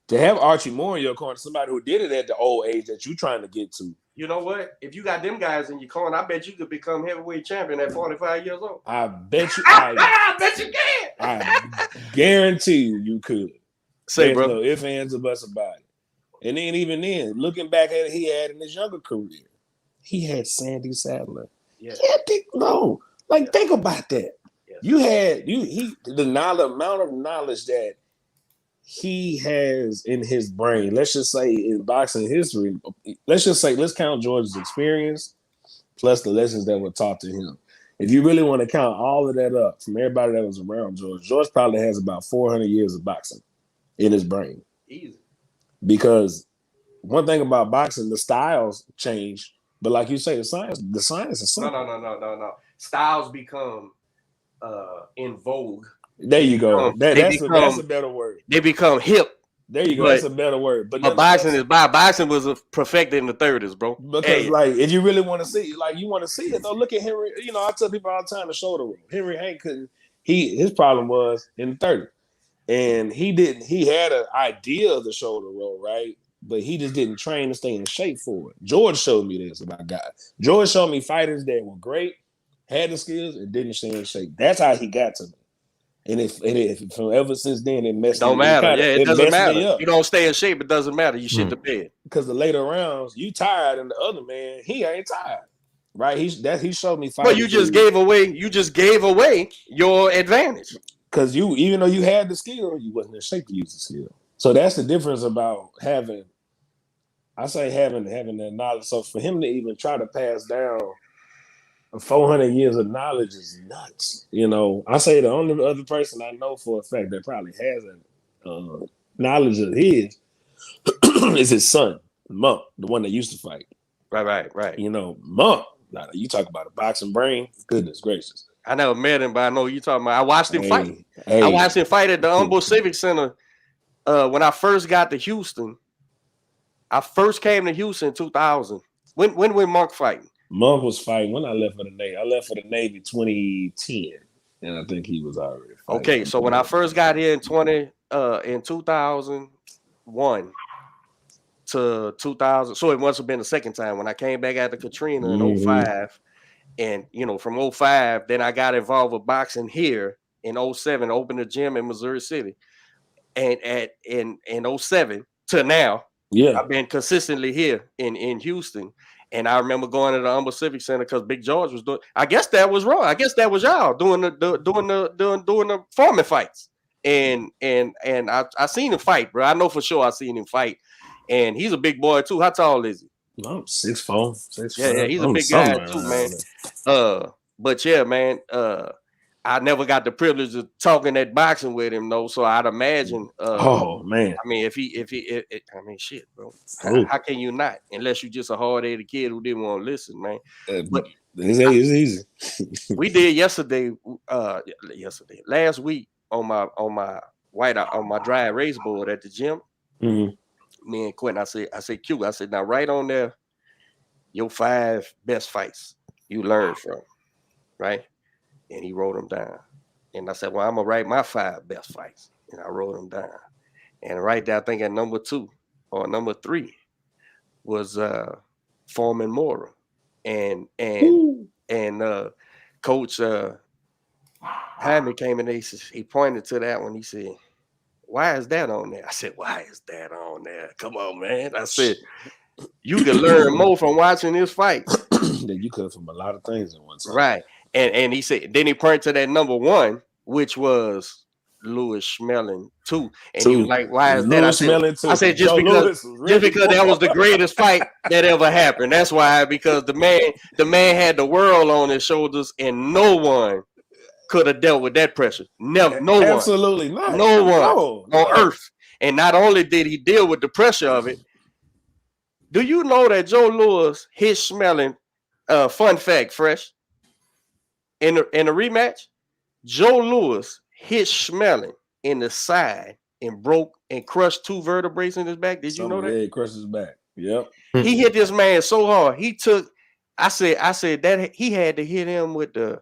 to have Archie Moore in your corner, somebody who did it at the old age that you're trying to get to. You know what? If you got them guys in your corner, I bet you could become heavyweight champion at 45 years old. I bet you. I bet you can. I guarantee you could. Say, bro. No ifs, ands, or buts about it. And then even then, looking back at it, he had in his younger career, he had Sandy Sadler. Yeah. Think about that. Yes. You had the amount of knowledge that he has in his brain. Let's just say in boxing history, let's count George's experience plus the lessons that were taught to him. If you really want to count all of that up from everybody that was around George probably has about 400 years of boxing in his brain. Easy. Because one thing about boxing, the styles change, but like you say, the science is something. No. Styles become in vogue. There you go. That's a better word. They become hip. There you go. That's a better word. But boxing was perfected in the 30s, bro. Because if you really want to see, you want to see it, though, look at Henry. You know, I tell people all the time the shoulder roll. Henry Hank couldn't. His problem was in the 30s, and he had an idea of the shoulder roll, right? But he just didn't train to stay in shape for it. George showed me this about guys. George showed me fighters that were great, had the skills, and didn't stay in shape. That's how he got to me. And if from ever since then it messed don't matter. It doesn't matter. You don't stay in shape, it doesn't matter. You shit the bed. Because the later rounds, you tired, and the other man, he ain't tired. Right? He showed me fighters. Well, you just gave away your advantage. Because even though you had the skill, you wasn't in shape to use the skill. So that's the difference about having that knowledge. So for him to even try to pass down 400 years of knowledge is nuts. You know, I say the only other person I know for a fact that probably has a knowledge of his is his son, Monk, the one that used to fight. Right. You know, Monk. Now, you talk about a boxing brain. Goodness gracious. I never met him, but I know you talking about. I watched him fight. I watched him fight at the Humble Civic Center when I first got to Houston. I first came to Houston in 2000. When was Monk fighting? Monk was fighting when I left for the Navy. I left for the Navy 2010, and I think he was already fighting. Okay, so when I first got here in 2001 to 2000, so it must have been the second time when I came back after Katrina in 05. And, from 05, then I got involved with boxing here in 07, opened a gym in Missouri City. And in 07 to now, I've been consistently here in Houston. And I remember going to the Humble Civic Center because Big George was doing. I guess that was wrong. I guess that was y'all doing the Foreman fights. And I seen him fight, bro. I know for sure I seen him fight. And he's a big boy too. How tall is he? I'm 6'4". Yeah, he's a big guy too, man. But yeah, man. I never got the privilege of talking that boxing with him, though. So I'd imagine. Oh man. I mean, shit, bro. How can you not? Unless you just a hard-headed kid who didn't want to listen, man. But it's easy. We did last week on my dry erase board at the gym. Mm-hmm. Me and Quentin, I said, Q, I said, now right on there, your 5 best fights you learned from, right? And he wrote them down. And I said, well, I'm gonna write my 5 best fights, and I wrote them down. And right there, I think at number 2 or number 3 was Foreman Mora, and Coach Hyman came in. He pointed to that one. He said, "Why is that on there?" I said, "Why is that on there? Come on, man." I said, "You can learn more from watching this fight than you could from a lot of things in one time." Right. And he said, then he pointed to that number 1, which was Lewis Schmeling 2. And he was like, "Why is that?" I said, just because that was the greatest fight that ever happened. That's why, because the man had the world on his shoulders, and no one could have dealt with that pressure. Never, no one. Absolutely not. No one on earth. And not only did he deal with the pressure of it, do you know that Joe Louis hit Schmeling? Fun fact, Fresh. In the rematch, Joe Louis hit Schmeling in the side and broke and crushed 2 vertebrae in his back. Did you know that? Yeah, he crushed his back. Yep. He hit this man so hard. I said that he had to hit him with the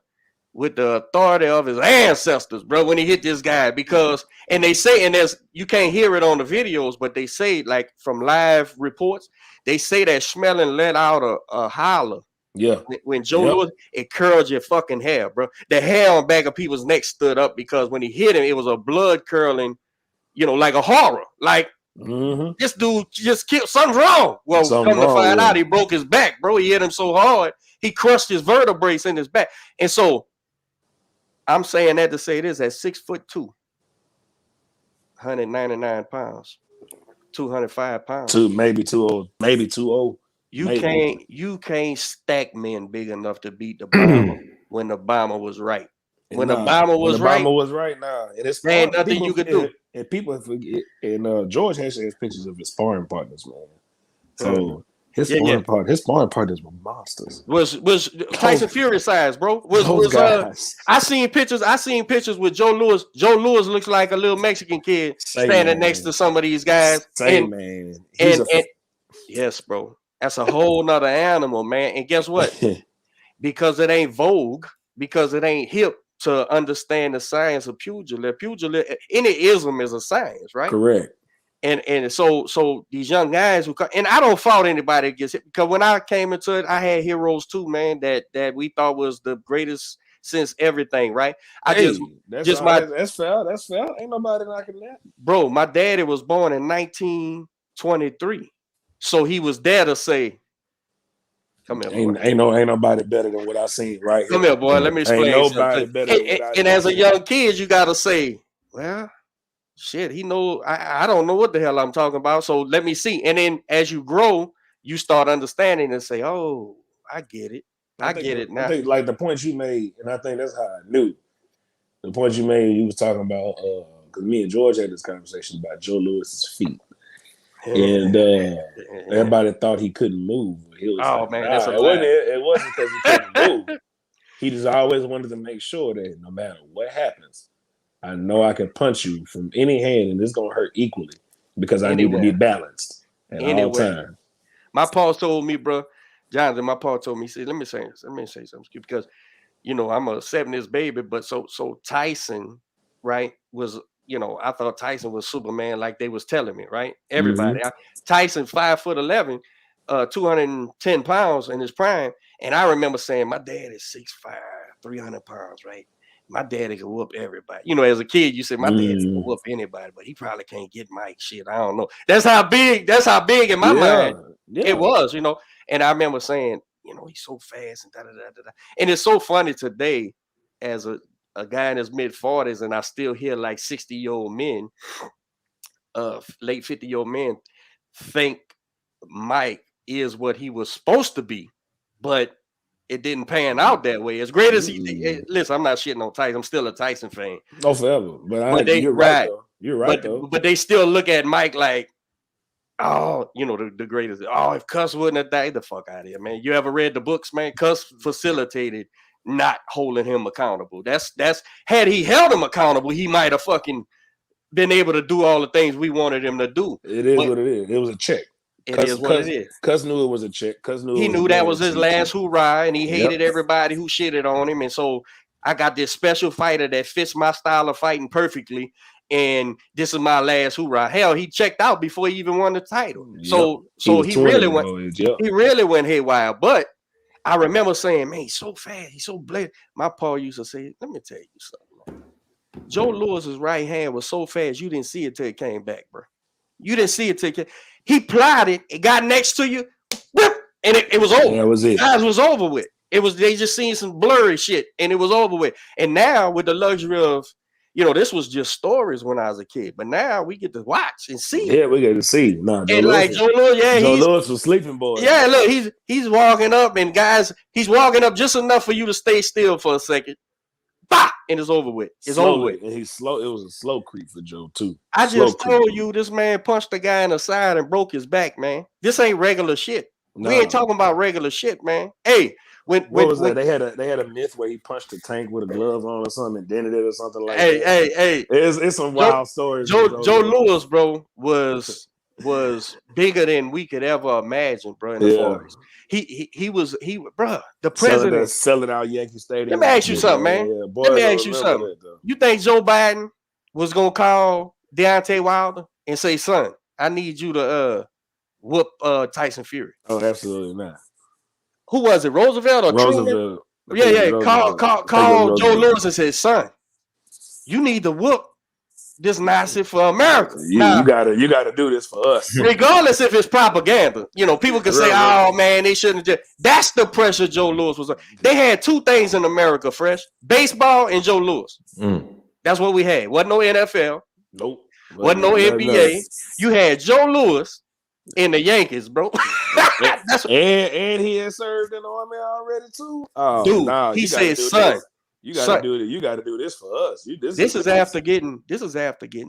authority of his ancestors, bro, when he hit this guy, because, and they say, and there's, you can't hear it on the videos, but they say, like, from live reports, they say that Schmeling let out a holler. Yeah. When Joe Louis, it curled your fucking hair, bro. The hair on back of people's necks stood up, because when he hit him, it was a blood curling, like a horror. Like, this dude just killed, something's wrong. Well, come to find out, he broke his back, bro. He hit him so hard, he crushed his vertebrae in his back. And so, I'm saying that to say this: at 6'2", 199 pounds, 205 pounds, maybe 200. You can't stack men big enough to beat the bomber when the bomber was right. When the bomber was right now, and it's ain't nothing you could do. And people forget. And George actually has pictures of his sparring partners, man. So his sparring partners were monsters. Was Tyson Fury size, bro? I seen pictures with Joe Louis. Joe Louis looks like a little Mexican kid standing next to some of these guys. Yes, bro. That's a whole nother animal, man. And guess what? Because it ain't vogue, because it ain't hip to understand the science of pugilarism. Any ism is a science, right? Correct. And so these young guys who come, and I don't fault anybody that gets hit, because when I came into it, I had heroes too, man, that we thought was the greatest since everything, right? That's fair. Ain't nobody knocking that. Bro, my daddy was born in 1923. So he was there to say, "Come here, boy. Ain't nobody better than what I seen right here. Come here, boy. Let me explain." Ain't nobody better. And as a young kid, you gotta say, "Well, shit, he know I don't know what the hell I'm talking about. So let me see." And then as you grow, you start understanding and say, "Oh, I get it. I get it now." I think, like, the point you made, and I think that's how I knew. The point you made, you was talking about, because me and George had this conversation about Joe Louis's feet. And everybody thought he couldn't move. He was that's it wasn't because he couldn't move. He just always wanted to make sure that no matter what happens, I know I can punch you from any hand and it's gonna hurt equally, because I need to be balanced at all times. My pa told me, bro, Jonathan, he said, let me say something, because I'm a 70s baby, but so Tyson, right, was, I thought Tyson was Superman, like they was telling me, right? Everybody. Tyson, 5'11", 210 pounds in his prime. And I remember saying, my dad is 6'5", 300 pounds, right? My daddy can whoop everybody. As a kid, you said, my dad can whoop anybody, but he probably can't get Mike. Shit, I don't know. That's how big in my mind it was, And I remember saying, he's so fast and da-da-da-da-da. And it's so funny today, as a guy in his mid-40s, and I still hear like 60-year-old men, late 50-year-old men, think Mike is what he was supposed to be, but it didn't pan out that way. As great as listen, I'm not shitting on Tyson. I'm still a Tyson fan. Oh, forever. You're right, though. You're right, though. But they still look at Mike like, oh, the greatest. Oh, if Cuss wouldn't have died, the fuck out of here, man. You ever read the books, man? Cuss facilitated not holding him accountable. That's had he held him accountable, he might have fucking been able to do all the things we wanted him to do. It is what it is. It was a check. It is what it is. Cuz knew it was a chick. Cuz knew he knew that was his last hoorah, and he hated everybody who shitted on him. And so I got this special fighter that fits my style of fighting perfectly. And this is my last hoorah. Hell, he checked out before he even won the title. So he really went haywire. But I remember saying, man, he's so fast, he's so blessed. My pa used to say, let me tell you something. Joe Lewis's right hand was so fast, you didn't see it till it came back, bro. You didn't see it till he plied it, it got next to you, whip, and it was over. That was it. Guys was over with. They just seen some blurry shit, and it was over with. And now with the luxury of, this was just stories when I was a kid, but now we get to watch and see. Yeah, we get to see. Nah, Joe Lewis, Joe Lewis was sleeping boy. Yeah, look, he's walking up, and guys, he's walking up just enough for you to stay still for a second. Bah! And it's over with. It's over with. And he's slow. It was a slow creep for Joe too. I just told you this man punched the guy in the side and broke his back, man. This ain't regular shit. No. We ain't talking about regular shit, man. Hey, what was that? They had a myth where he punched a tank with a glove on or something and dented it or something like that. Hey. It's some wild stories. Joe Lewis, bro, was bigger than we could ever imagine, bro. In the 40s. He was bro, the president selling out Yankee Stadium. Let me ask you something, man. Let me ask you something. You think Joe Biden was gonna call Deontay Wilder and say, son, I need you to whoop Tyson Fury? Oh, absolutely not. Who was it? Roosevelt or Truman? Yeah. Call Joe Lewis and say, son, you need to whoop this Nazi for America. You gotta do this for us. Regardless if it's propaganda. People can say, oh man, they shouldn't have. That's the pressure Joe Lewis was on. They had two things in America, Fresh: baseball and Joe Lewis. That's what we had. Wasn't no NFL. Nope. Wasn't no NBA. You had Joe Lewis in the Yankees, bro. and he had served in the army already too. Oh, dude, he said, son. You gotta do it. You gotta do this for us. This is after getting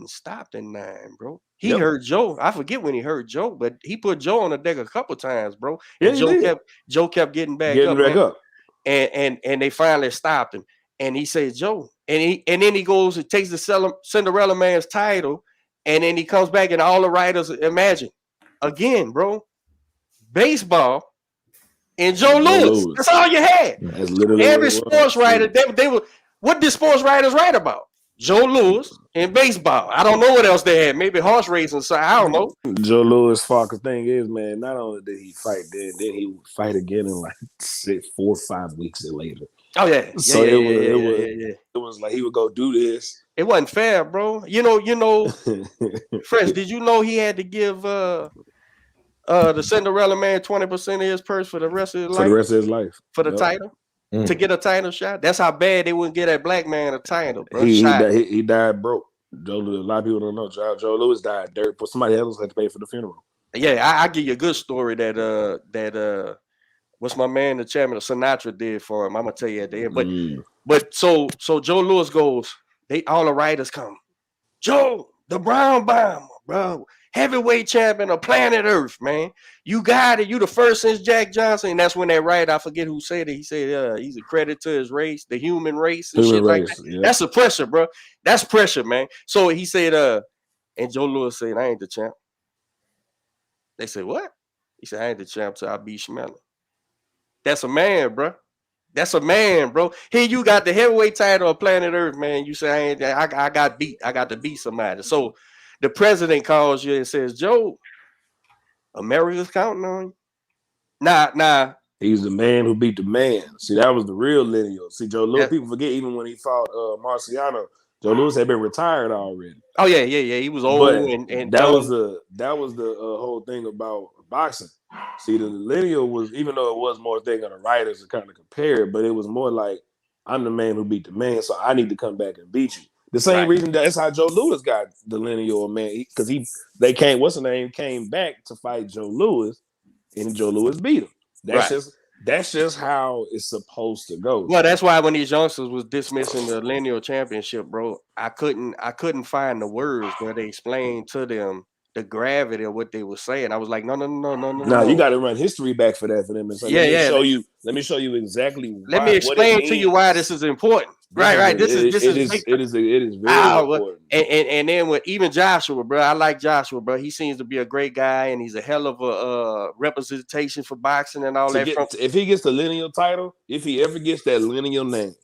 stopped in 9, bro. He heard Joe. I forget when he heard Joe, but he put Joe on the deck a couple times, bro. And Joe kept getting back up. And they finally stopped him. And he says, Joe, and then he goes and takes the Cinderella Man's title, and then he comes back and all the writers imagine again, bro. Baseball. And Joe Lewis. That's all you had. Every sports writer, they were. What did sports writers write about? Joe Lewis and baseball. I don't know what else they had. Maybe horse racing. So I don't know. Joe Lewis fought. The thing is, man, not only did he fight then he would fight again in like 4 or 5 weeks later. Oh yeah. So it was like he would go do this. It wasn't fair, bro. Fresh. Did you know he had to give the Cinderella Man 20% of his purse for the rest of his life? For the rest of his life. For the title? To get a title shot? That's how bad they wouldn't get that black man a title, bro. He died broke. Joe Lewis, a lot of people don't know. Joe Lewis died dirt, but somebody else had to pay for the funeral. Yeah, I give you a good story that what's my man, the chairman of Sinatra did for him. I'm gonna tell you at the end. But so Joe Lewis goes, all the writers come. Joe, the Brown Bomber, bro. Heavyweight champion of planet Earth, man. You got it. You the first since Jack Johnson. And that's when that writer, I forget who said it. He said he's a credit to his race, the human race and shit like that. Yeah. That's the pressure, bro. That's pressure, man. So he said, and Joe Lewis said, I ain't the champ. They said, what? He said, I ain't the champ till I beat Schmeller. That's a man, bro. That's a man, bro. Here you got the heavyweight title of planet Earth, man. You say, I got beat. I got to beat somebody. So the president calls you and says, Joe, America's counting on you. Nah. He's the man who beat the man. See, that was the real lineal. See, Joe Lewis, people forget even when he fought Marciano, Joe Lewis had been retired already. Oh, yeah. He was old. And that was the whole thing about boxing. See, the lineal was, even though it was more thing on the writers to kind of compare, but it was more like, I'm the man who beat the man, so I need to come back and beat you. The same reason that's how Joe Lewis got the lineal, man, because came back to fight Joe Lewis, and Joe Lewis beat him. That's just how it's supposed to go. Well, that's why when these youngsters was dismissing the lineal championship, bro, I couldn't find the words where they explained to them the gravity of what they were saying. I was like, no. You got to run history back for that for them. And so let me show you exactly. Let me explain to you why this is important. Right. This is it is very important. And then with even Joshua, bro, I like Joshua, bro. He seems to be a great guy, and he's a hell of a representation for boxing and all that. If he gets the lineal title, if he ever gets that lineal name,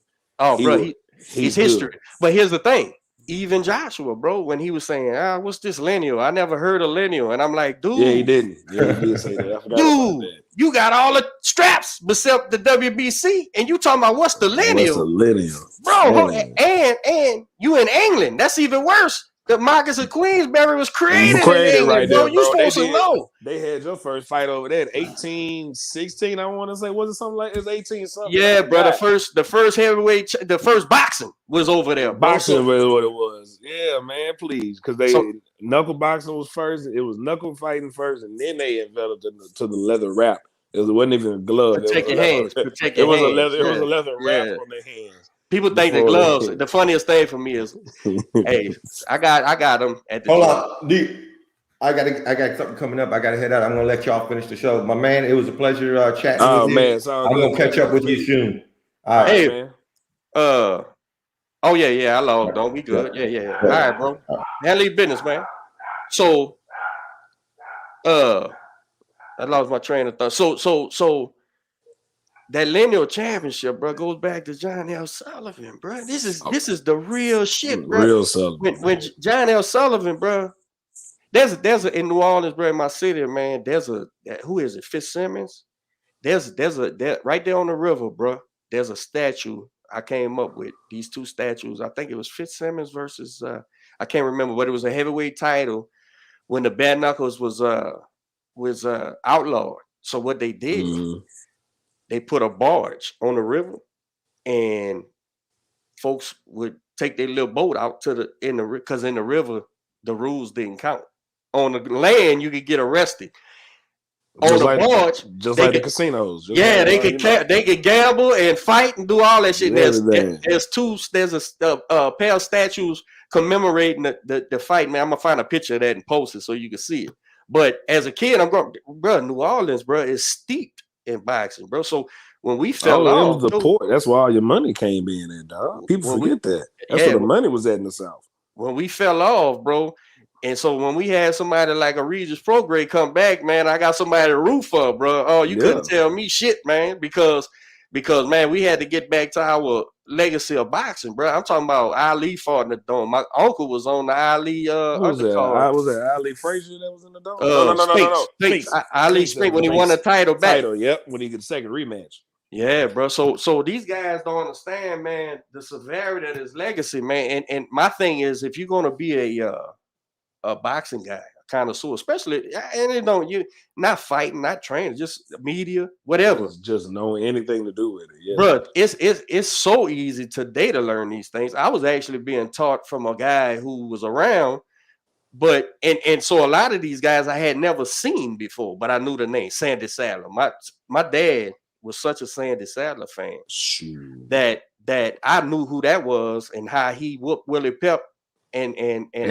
he's history. But here's the thing. Even Joshua, bro, when he was saying, what's this lineal? I never heard of lineal. And I'm like, dude. Yeah, he didn't. Yeah, he did say that. I forgot about that. You got all the straps except the WBC, and you talking about what's the lineal? What's the lineal? Bro, and you in England. That's even worse. The Marcus of Queensberry was created in England, right bro. there, You supposed to know. They had your first fight over there at 1816, I want to say. Was it something like it's 18 something? Yeah, bro. The first heavyweight, the first boxing was over there. Boxing was what it was. Yeah, man, please. Because knuckle boxing was first. It was knuckle fighting first, and then they enveloped to the leather wrap. It wasn't even a glove. Protect your hands. It was a leather wrap on their hands. People think the gloves. The funniest thing for me is, hey, I got them at the. Hold on, D. I got something coming up. I got to head out. I'm gonna let y'all finish the show, my man. It was a pleasure chatting with you. Man, I'm gonna catch up with you soon. All right, hey, man. Oh yeah. I logged on. We good. Yeah. All right, bro. Handle your business, man. So, I lost my train of thought. So. That lineal championship, bro, goes back to John L. Sullivan, bro. This is the real shit, bro. Real Sullivan. When John L. Sullivan, bro, there's a in New Orleans, bro, in my city, man. Who is it? Fitzsimmons. There's right there on the river, bro. There's a statue I came up with. These two statues. I think it was Fitzsimmons versus I can't remember, but it was a heavyweight title when the bare knuckles was outlawed. So what they did. Mm-hmm. They put a barge on the river, and folks would take their little boat out because in the river the rules didn't count. On the land you could get arrested. On the barge, just like the casinos. They could gamble and fight and do all that shit. There's a pair of statues commemorating the fight. Man, I'm gonna find a picture of that and post it so you can see it. But as a kid, I'm going, bro, New Orleans, bro, is steeped in boxing, bro. So when we fell off, it was the port. That's where all your money came in, dog. People forget that. That's where the money was at in the South. When we fell off, bro, and so when we had somebody like a Regis Prograde come back, man, I got somebody to root for, bro. Oh, you couldn't tell me shit, man, because man, we had to get back to our legacy of boxing, bro. I'm talking about Ali fought in the dome. My uncle was on the Ali undercard. Was that Ali Frazier that was in the dome? No. Spinks. Ali Spinks when he won the title back. Yep, when he get the second rematch. Yeah, bro. So these guys don't understand, man, the severity of his legacy, man. And my thing is, if you're gonna be a boxing guy, connoisseur, especially, and you not fighting, not training, just media, whatever, just knowing anything to do with it. Yeah, bro, it's so easy today to learn these things. I was actually being taught from a guy who was around, but and so a lot of these guys I had never seen before, but I knew the name Sandy Sadler. My dad was such a Sandy Sadler fan that I knew who that was and how he whooped Willie Pep. And at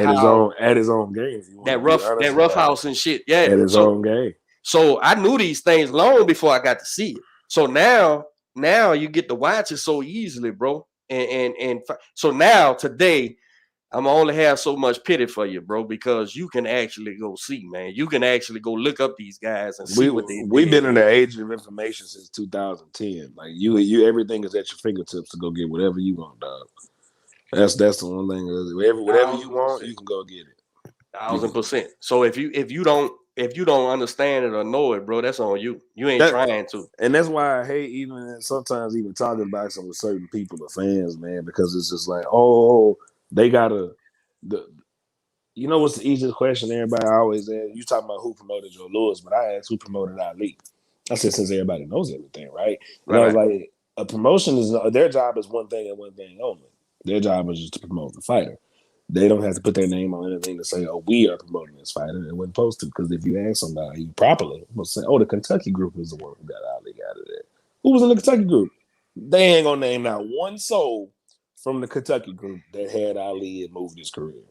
his own game, that rough house and shit, at his own game. So I knew these things long before I got to see it. So now you get to watch it so easily, bro. And so now today, I'm only have so much pity for you, bro, because you can actually go see, man. You can actually go look up these guys and see what they did. We've been in the age of information since 2010. Like you everything is at your fingertips to go get whatever you want, dog. That's the one thing. Whatever you want, you can go get it. 1,000%. So if you don't understand it or know it, bro, that's on you. You ain't trying to. And that's why I hate sometimes talking about some with certain people, the fans, man, because it's just like, they gotta. What's the easiest question everybody always asks? You talking about who promoted Joe Louis, but I asked who promoted Ali. I said since everybody knows everything, right? And I was like, a promotion is their job is one thing and one thing only. Their job is just to promote the fighter. They don't have to put their name on anything to say, we are promoting this fighter. It wasn't supposed to, because if you ask somebody properly, they'll say, the Kentucky group is the one who got Ali out of there. Who was in the Kentucky group? They ain't gonna name not one soul from the Kentucky group that had Ali and moved his career.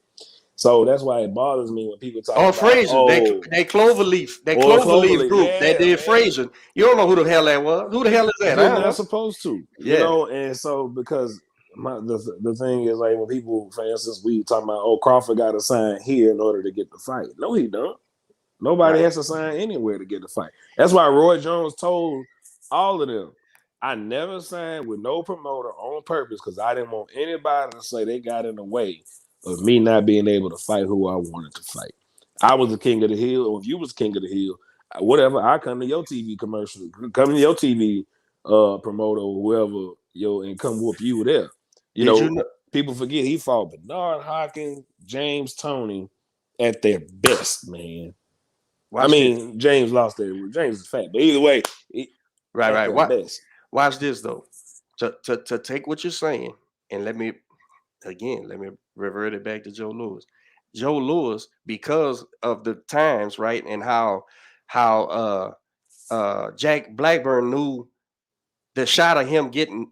So that's why it bothers me when people talk about Frazier. They Cloverleaf. That Cloverleaf group that did Frazier. You don't know who the hell that was. Who the hell is that? They're not supposed to. And so because the thing is, like, when people, for instance, we talking about, Crawford got to sign here in order to get the fight. No, he don't. Nobody has to sign anywhere to get the fight. That's why Roy Jones told all of them, I never signed with no promoter on purpose because I didn't want anybody to say they got in the way of me not being able to fight who I wanted to fight. I was the king of the hill, or if you was king of the hill, whatever, I come to your TV commercial, come to your TV promoter or whoever, and come whoop you there. You know, people forget he fought Bernard Hopkins, James Toney at their best, man. James lost there. James is fat, but either way, right. Watch this though. To take what you're saying and let me revert it back to Joe Louis. Joe Louis, because of the times, right, and how Jack Blackburn knew the chance of him getting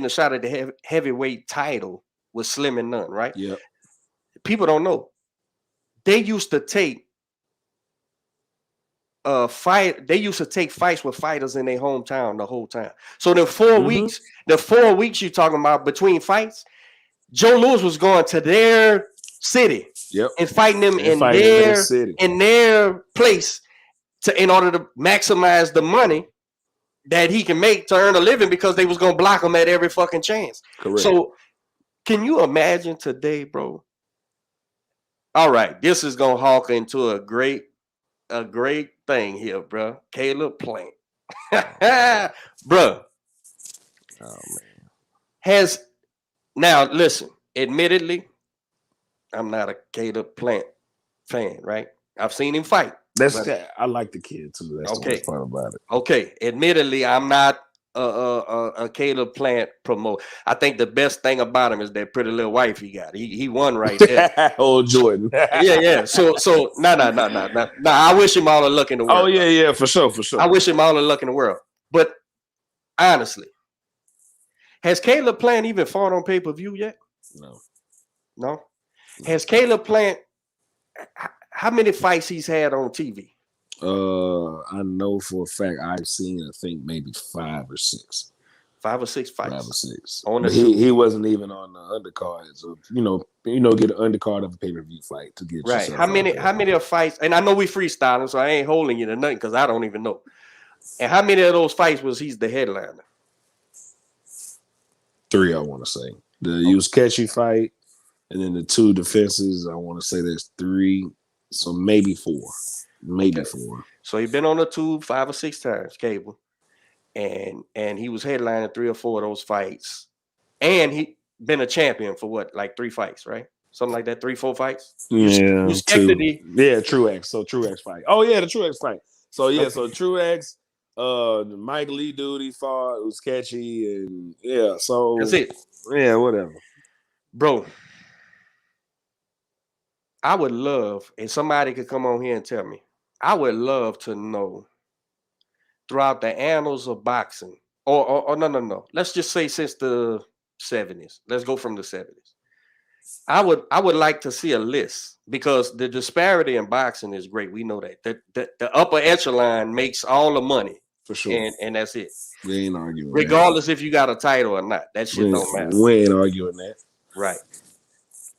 a shot at the heavyweight title was slim and none, right? Yeah. People don't know. They used to take fights with fighters in their hometown the whole time. So the 4 weeks you're talking about between fights, Joe Louis was going to their city and fighting them in their place in order to maximize the money that he can make to earn a living, because they was going to block him at every fucking chance. Correct. So can you imagine today, bro? All right, this is going to hawk into a great thing here, bro. Caleb Plant. Bro. Oh, man. Now, listen, admittedly, I'm not a Caleb Plant fan, right? I've seen him fight. I like the kid too. That's the best part about it. Okay, admittedly, I'm not a Caleb Plant promoter. I think the best thing about him is that pretty little wife he got. He won right there. Old Jordan. Yeah. So no. I wish him all the luck in the world. Oh yeah, for sure. I wish him all the luck in the world. But honestly, has Caleb Plant even fought on pay-per-view yet? No. Has Caleb Plant? How many fights he's had on TV? I know for a fact I've seen, I think maybe 5 or 6. 5 or 6 fights. 5 or 6. He wasn't even on the undercard. So get an undercard of a pay-per-view fight to get right. How many of fights? And I know we freestyling, so I ain't holding you to nothing because I don't even know. And how many of those fights was he's the headliner? 3, I want to say. The Yusketchi fight, and then the 2 defenses, I want to say there's 3. So maybe 4. Maybe 4. So he's been on the tube 5 or 6 times, Cable. And he was headlining 3 or 4 of those fights. And he been a champion for what, like 3 fights, right? Something like that, 3, 4 fights? Yeah. Truex. So Truex fight. Oh, yeah, the Truex fight. So, yeah, so Truex, the Mike Lee dude he fought, it was catchy, and yeah, so. That's it. Yeah, whatever. Bro. I would love, and somebody could come on here and tell me, I would love to know throughout the annals of boxing, or no. Let's just say since the 70s. Let's go from the 70s. I would like to see a list, because the disparity in boxing is great. We know that. The upper echelon makes all the money. For sure. And that's it. We ain't arguing. Regardless if you got a title or not. That shit don't matter. We ain't arguing that. Right.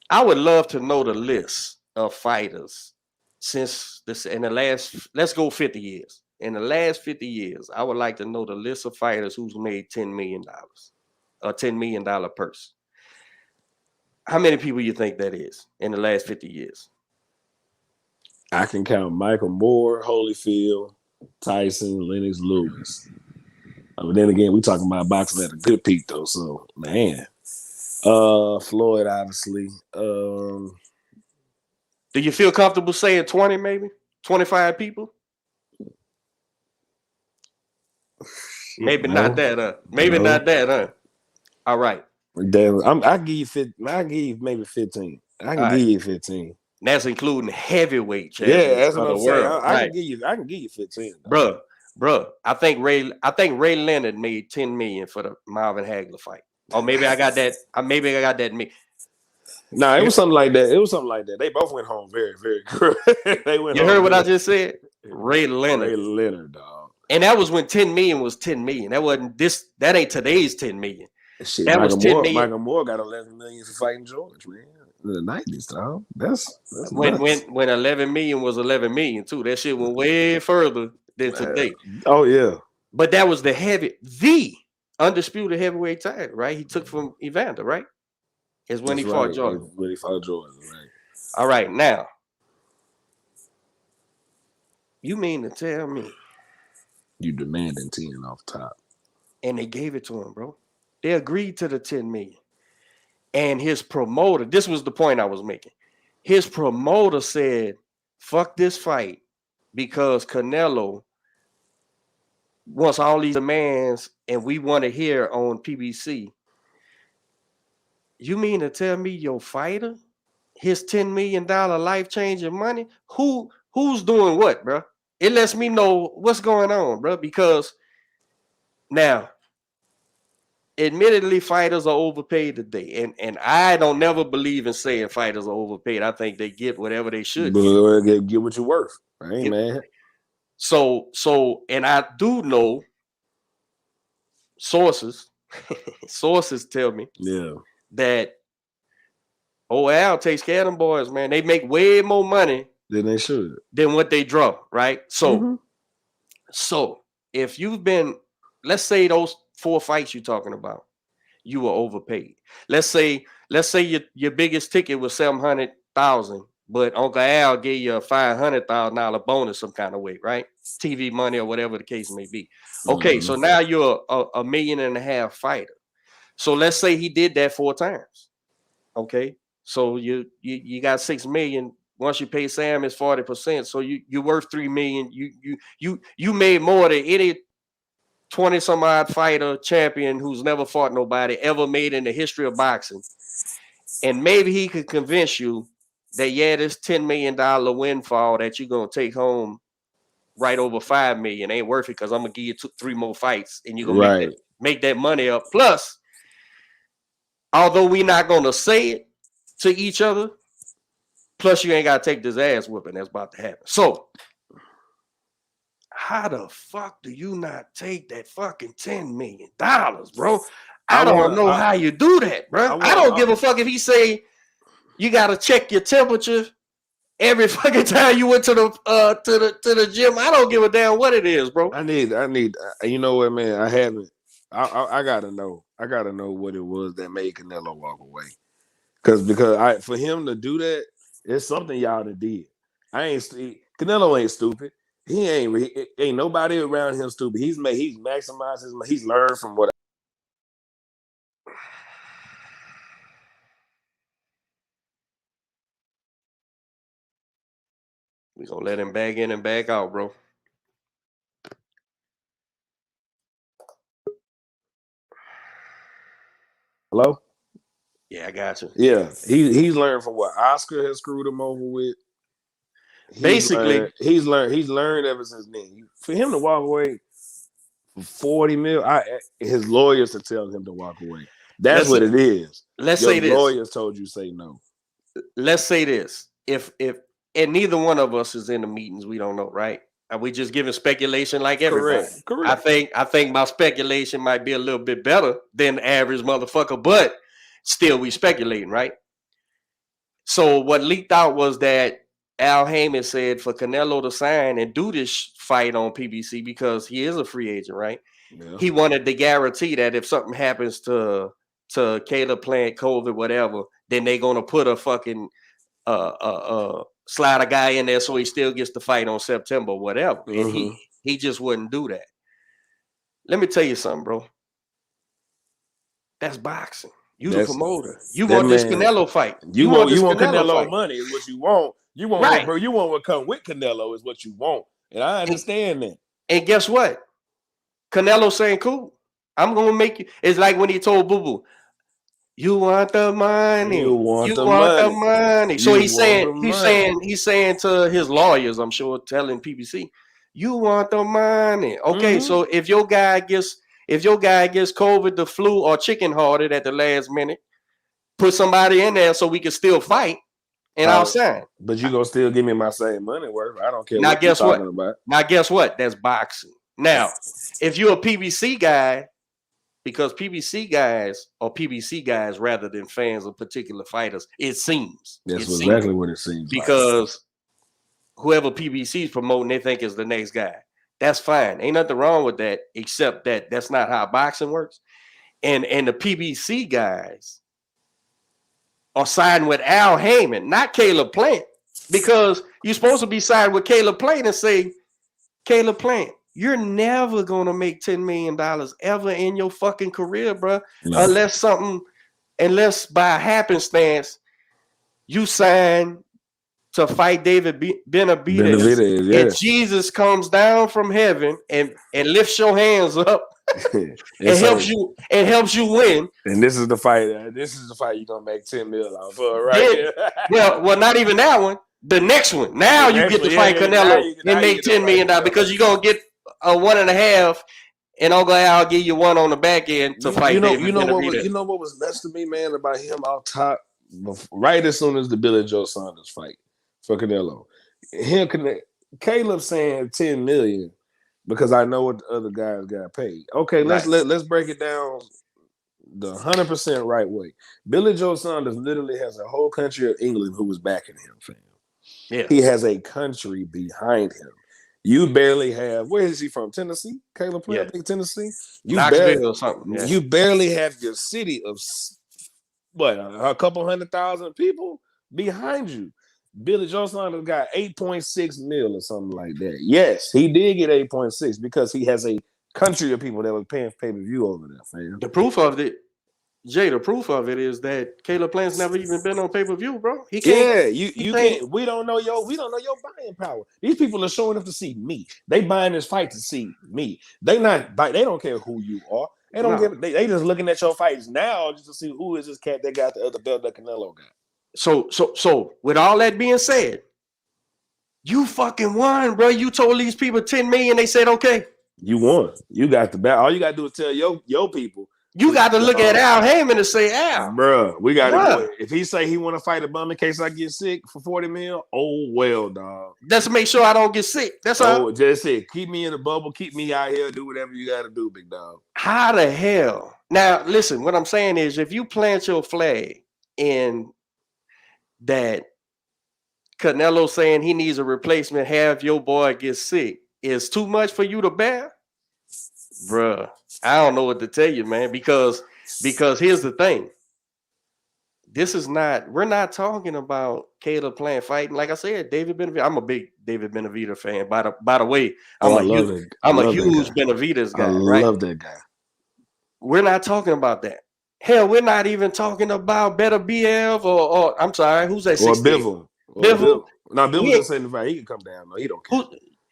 I would love to know the list of fighters since this in the last, let's go 50 years. In the last 50 years, I would like to know the list of fighters who's made $10 million, a $10 million purse. How many people you think that is in the last 50 years? I can count Michael Moore, Holyfield, Tyson, Lennox Lewis. But then again, we talking about boxing at a good peak though. So man, Floyd obviously. Do you feel comfortable saying 20, maybe 25 people? Maybe not that. Maybe not that. All right. Damn, I give you 50. I give you maybe 15. I can give you 15. That's including heavyweight champions. Yeah, that's what I'm saying. I can give you 15. Bro. I think Ray Leonard made 10 million for the Marvin Hagler fight. Or maybe I got that. Maybe I got that. No, it was something like that. They both went home very, very good. You heard what I just said? Ray Leonard, dog. And that was when 10 million was 10 million. That wasn't this. That ain't today's 10 million. Shit, That was 10 million. Michael Moore got 11 million for fighting George, man. In the 90s, Tom. That's when nuts. 11 million was 11 million too. That shit went way further than today. Oh yeah. But that was the undisputed heavyweight title, right? He took from Evander, right? Is when he fought Jordan. When he fought Jordan, right? All right, now you mean to tell me you demanding 10 off top? And they gave it to him, bro. They agreed to the 10 million. And his promoter, this was the point I was making. His promoter said, fuck this fight because Canelo wants all these demands and we want to hear on PBC. You mean to tell me your fighter, his $10 million life-changing money? Who's doing what, bro? It lets me know what's going on, bro, because now, admittedly, fighters are overpaid today, and I don't never believe in saying fighters are overpaid. I think they get whatever they should get what you're worth, right, man? So, and I do know sources tell me, that Al takes care of them boys, man. They make way more money than they should, than what they draw, right? So, so if you've been, let's say those 4 fights you're talking about, you were overpaid. Let's say your biggest ticket was $700,000, but Uncle Al gave you a $500,000 bonus some kind of way, right? TV money or whatever the case may be. Okay, so now you're a $1.5 million fighter. So let's say he did that 4 times. Okay, so you got $6 million. Once you pay Sam, it's 40%. So you're worth $3 million. You made more than any 20-some-odd fighter champion who's never fought nobody ever made in the history of boxing. And maybe he could convince you that, yeah, this $10 million windfall that you're going to take home right over $5 million ain't worth it because I'm going to give you 3 more fights and you're going to make that money up. Plus, although we're not going to say it to each other, plus you ain't got to take this ass whipping that's about to happen. So, how the fuck do you not take that fucking $10 million, bro? I don't know how you do that, bro. I don't give a fuck if he say you got to check your temperature every fucking time you went to the gym. I don't give a damn what it is, bro. I need. You know what, man? I haven't. I gotta know. I gotta know what it was that made Canelo walk away. Because for him to do that, it's something y'all done did. Canelo ain't stupid. He ain't nobody around him stupid. He's maximized his. He's learned from what. We gonna let him back in and back out, bro. Hello? Yeah, I got you. Yeah, he's learned from what Oscar has screwed him over with. He's learned ever since then. For him to walk away for 40 mil, his lawyers are telling him to walk away. That's what it is. Let's say this. Lawyers told you say no. Let's say this. If and neither one of us is in the meetings, we don't know, right? Are we just giving speculation like everybody? Correct. I think my speculation might be a little bit better than the average motherfucker, but still we speculating, right? So what leaked out was that Al Heyman said for Canelo to sign and do this fight on PBC because he is a free agent, right? Yeah. He wanted to guarantee that if something happens to Caleb playing COVID, whatever, then they're gonna put a fucking slide a guy in there so he still gets to fight on September, whatever. Mm-hmm. And he just wouldn't do that. Let me tell you something, bro. That's boxing. You the promoter. You want this Canelo fight. You want Canelo money is what you want. You want right. Bro. You want what come with Canelo is what you want. And I understand that. And guess what? Canelo saying, cool. I'm gonna make you. It's like when he told Boo Boo, you want the money. You want the money. So he's saying to his lawyers, I'm sure, telling PBC, you want the money. Okay, so if your guy gets COVID, the flu, or chicken hearted at the last minute, put somebody in there so we can still fight, and I'll sign. But you gonna still give me my same money worth. I don't care what you're talking about. Now guess what? That's boxing. Now, if you're a PBC guy because PBC guys are PBC guys rather than fans of particular fighters. It seems. That's exactly what it seems. Because whoever PBC is promoting, they think is the next guy. That's fine. Ain't nothing wrong with that, except that that's not how boxing works. And the PBC guys are siding with Al Heyman, not Caleb Plant, because you're supposed to be siding with Caleb Plant and say, Caleb Plant, you're never going to make $10 million ever in your fucking career, bro. No. Unless by happenstance, you sign to fight David Benavidez, and Jesus comes down from heaven and lifts your hands up and helps you win. And this is the fight. This is the fight you're gonna make $10 million off of, right? well, not even that one. The next one. Now you get to fight Canelo and make $10 million because you're gonna get a 1.5, and Uncle Al give you one on the back end to fight. You know what was next to me, man, about him out top, right as soon as the Billy Joe Saunders fight for Canelo. Caleb saying $10 million because I know what the other guys got paid. Okay, let's break it down the 100% right way. Billy Joe Saunders literally has a whole country of England who was backing him, fam. Yeah. He has a country behind him. You barely have. Where is he from? Tennessee? Caleb Plant, I think Tennessee. Knoxville or something. Yeah. You barely have your city of what, a couple 100,000 people behind you. Billy Joe Saunders got 8.6 mil or something like that. Yes, he did get 8.6 because he has a country of people that were paying pay-per-view over there, fam. The proof of it, Jay, is that Caleb Plant's never even been on pay-per-view, bro. He can't. Yeah, you can't. We don't know your buying power. These people are showing up to see me. They buying this fight to see me. They don't care who you are. They don't give. They just looking at your fights now just to see who is this cat that got the other belt that Canelo got. So with all that being said, you fucking won, bro. You told these people 10 million, they said okay. You won. You got the bat. All you gotta do is tell your people. You got to look at Al Heyman and say, Al, bro, we got to. If he say he want to fight a bum in case I get sick for 40 mil, oh well, dog. Let's make sure I don't get sick. That's all. Just it. Keep me in the bubble. Keep me out here. Do whatever you got to do, big dog. How the hell? Now, listen. What I'm saying is, if you plant your flag in that Canelo saying he needs a replacement, have your boy get sick, is too much for you to bear, bruh. I don't know what to tell you, man, because here's the thing. We're not talking about Caleb Plant fighting. Like I said, David Benavidez. I'm a big David Benavidez fan. By the way, I'm a huge Benavidez guy. I love that guy. We're not talking about that. Hell, we're not even talking about Better BF or I'm sorry, who's that? Or Bivol. Bivol. No, Bivol's just saying the he can come down. No, he don't care.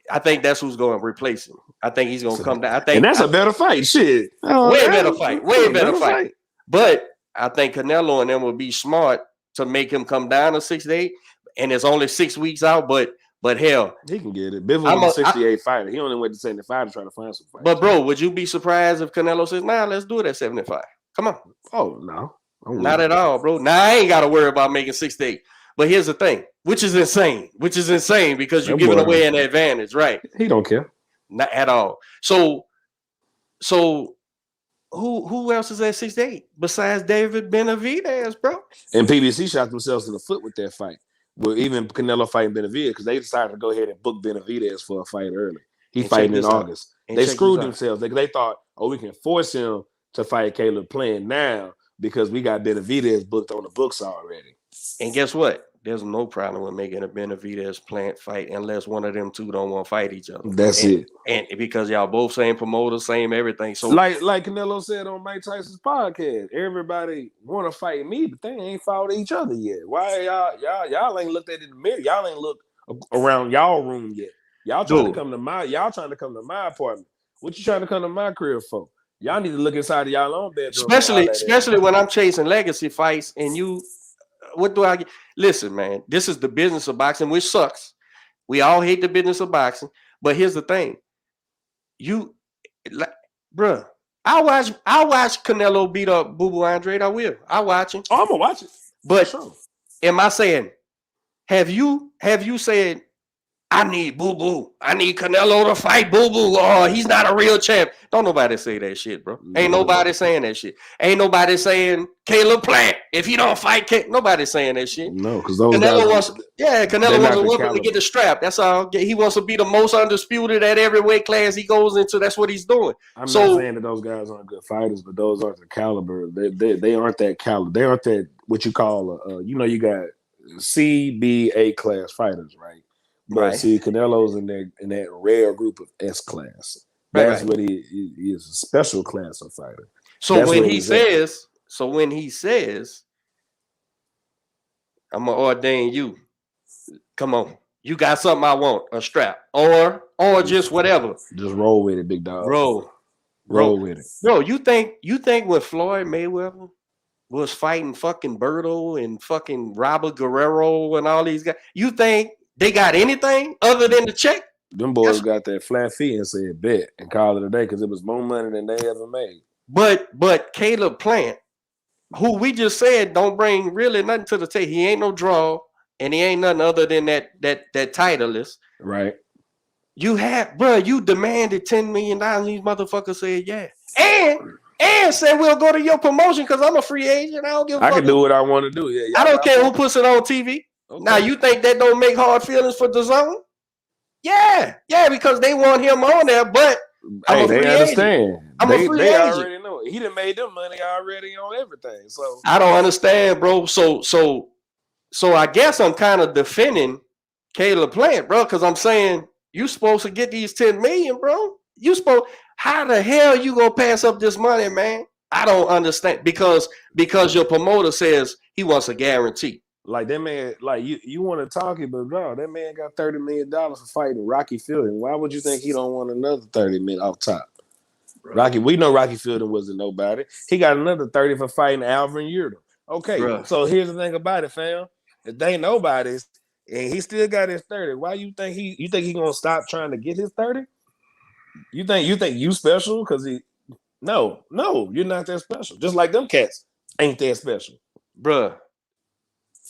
I think that's who's going to replace him. I think he's going to come down. And that's a better fight. Shit. Way better fight. But I think Canelo and them will be smart to make him come down to 6'8", and it's only 6 weeks out. But hell, he can get it. Bivol is a 68 fighter. He only went to 75 to try to find some fights. But bro, would you be surprised if Canelo says, "Nah, let's do it at 75"? Come on. Oh no, not at all, bro. Nah, I ain't got to worry about making 6'8". But here's the thing, which is insane because you're giving away an advantage, right? He don't care. Not at all. So who else is at 6'8" besides David Benavidez, bro? And PBC shot themselves in the foot with that fight. Well, even Canelo fighting Benavidez because they decided to go ahead and book Benavidez for a fight early. He fighting in August. They screwed themselves. They thought, we can force him to fight Caleb Plant now because we got Benavidez booked on the books already. And guess what? There's no problem with making a Benavidez Plant fight unless one of them two don't want to fight each other. That's it. And because y'all both same promoters, same everything. So like Canelo said on Mike Tyson's podcast, everybody want to fight me, but they ain't fought each other yet. Why y'all ain't looked at it in the mirror? Y'all ain't looked around y'all room yet. Y'all trying to come to my apartment. What you trying to come to my crib for? Y'all need to look inside of y'all own bedroom. Especially when I'm chasing legacy fights and you. What do I get? Listen, man, this is the business of boxing, which sucks. We all hate the business of boxing. But here's the thing. Bruh, I'll watch Canelo beat up Boo Boo Andre. I will. I'll watch him. Oh, I'm gonna watch it. But am I saying, have you said, I need Boo Boo. I need Canelo to fight Boo Boo. Oh, he's not a real champ. Don't nobody say that shit, bro. Ain't nobody saying that shit. Ain't nobody saying Caleb Plant. If he don't fight, nobody saying that shit. No, because those Canelo guys, Canelo wants a weapon to get the strap. That's all. He wants to be the most undisputed at every weight class he goes into. That's what he's doing. I'm not saying that those guys aren't good fighters, but those aren't the caliber. They aren't that caliber. They aren't that what you call you got C, B, A class fighters, right? But right. see, Canelo's in that rare group of S class. That's what he is, a special class of fighter. So when he says, I'm gonna ordain you. Come on, you got something I want, a strap, or just whatever. Just roll with it, big dog. Roll with it, bro. You think when Floyd Mayweather was fighting fucking Berto and fucking Robert Guerrero and all these guys, you think they got anything other than the check? Them boys got that flat fee and said bet and called it a day because it was more money than they ever made. But Caleb Plant, who we just said don't bring really nothing to the table. He ain't no draw, and he ain't nothing other than that titleist. Right. You demanded $10 million. These motherfuckers said yeah. And said we'll go to your promotion because I'm a free agent. I don't give a fuck. I can do what I want to do. Yeah, I don't care who puts it on TV. Okay. Now you think that don't make hard feelings for DAZN? Yeah, because they want him on there, but I'm a free agent. I'm a free agent. They already know it. He done made them money already on everything. So I don't understand, bro. So I guess I'm kind of defending Caleb Plant, bro, because I'm saying you supposed to get these 10 million, bro. How the hell you gonna pass up this money, man? I don't understand because your promoter says he wants a guarantee. Like that man, like you want to talk it, but bro, that man got $30 million for fighting Rocky Fielding. Why would you think he don't want another 30 million off top? Bro. We know Rocky Fielding wasn't nobody. He got another 30 for fighting Alvin Yurda. Okay, bro. So here's the thing about it, fam. If they ain't nobody's and he still got his 30, why you think he gonna stop trying to get his 30? You think you special? Because no, you're not that special. Just like them cats ain't that special, bruh.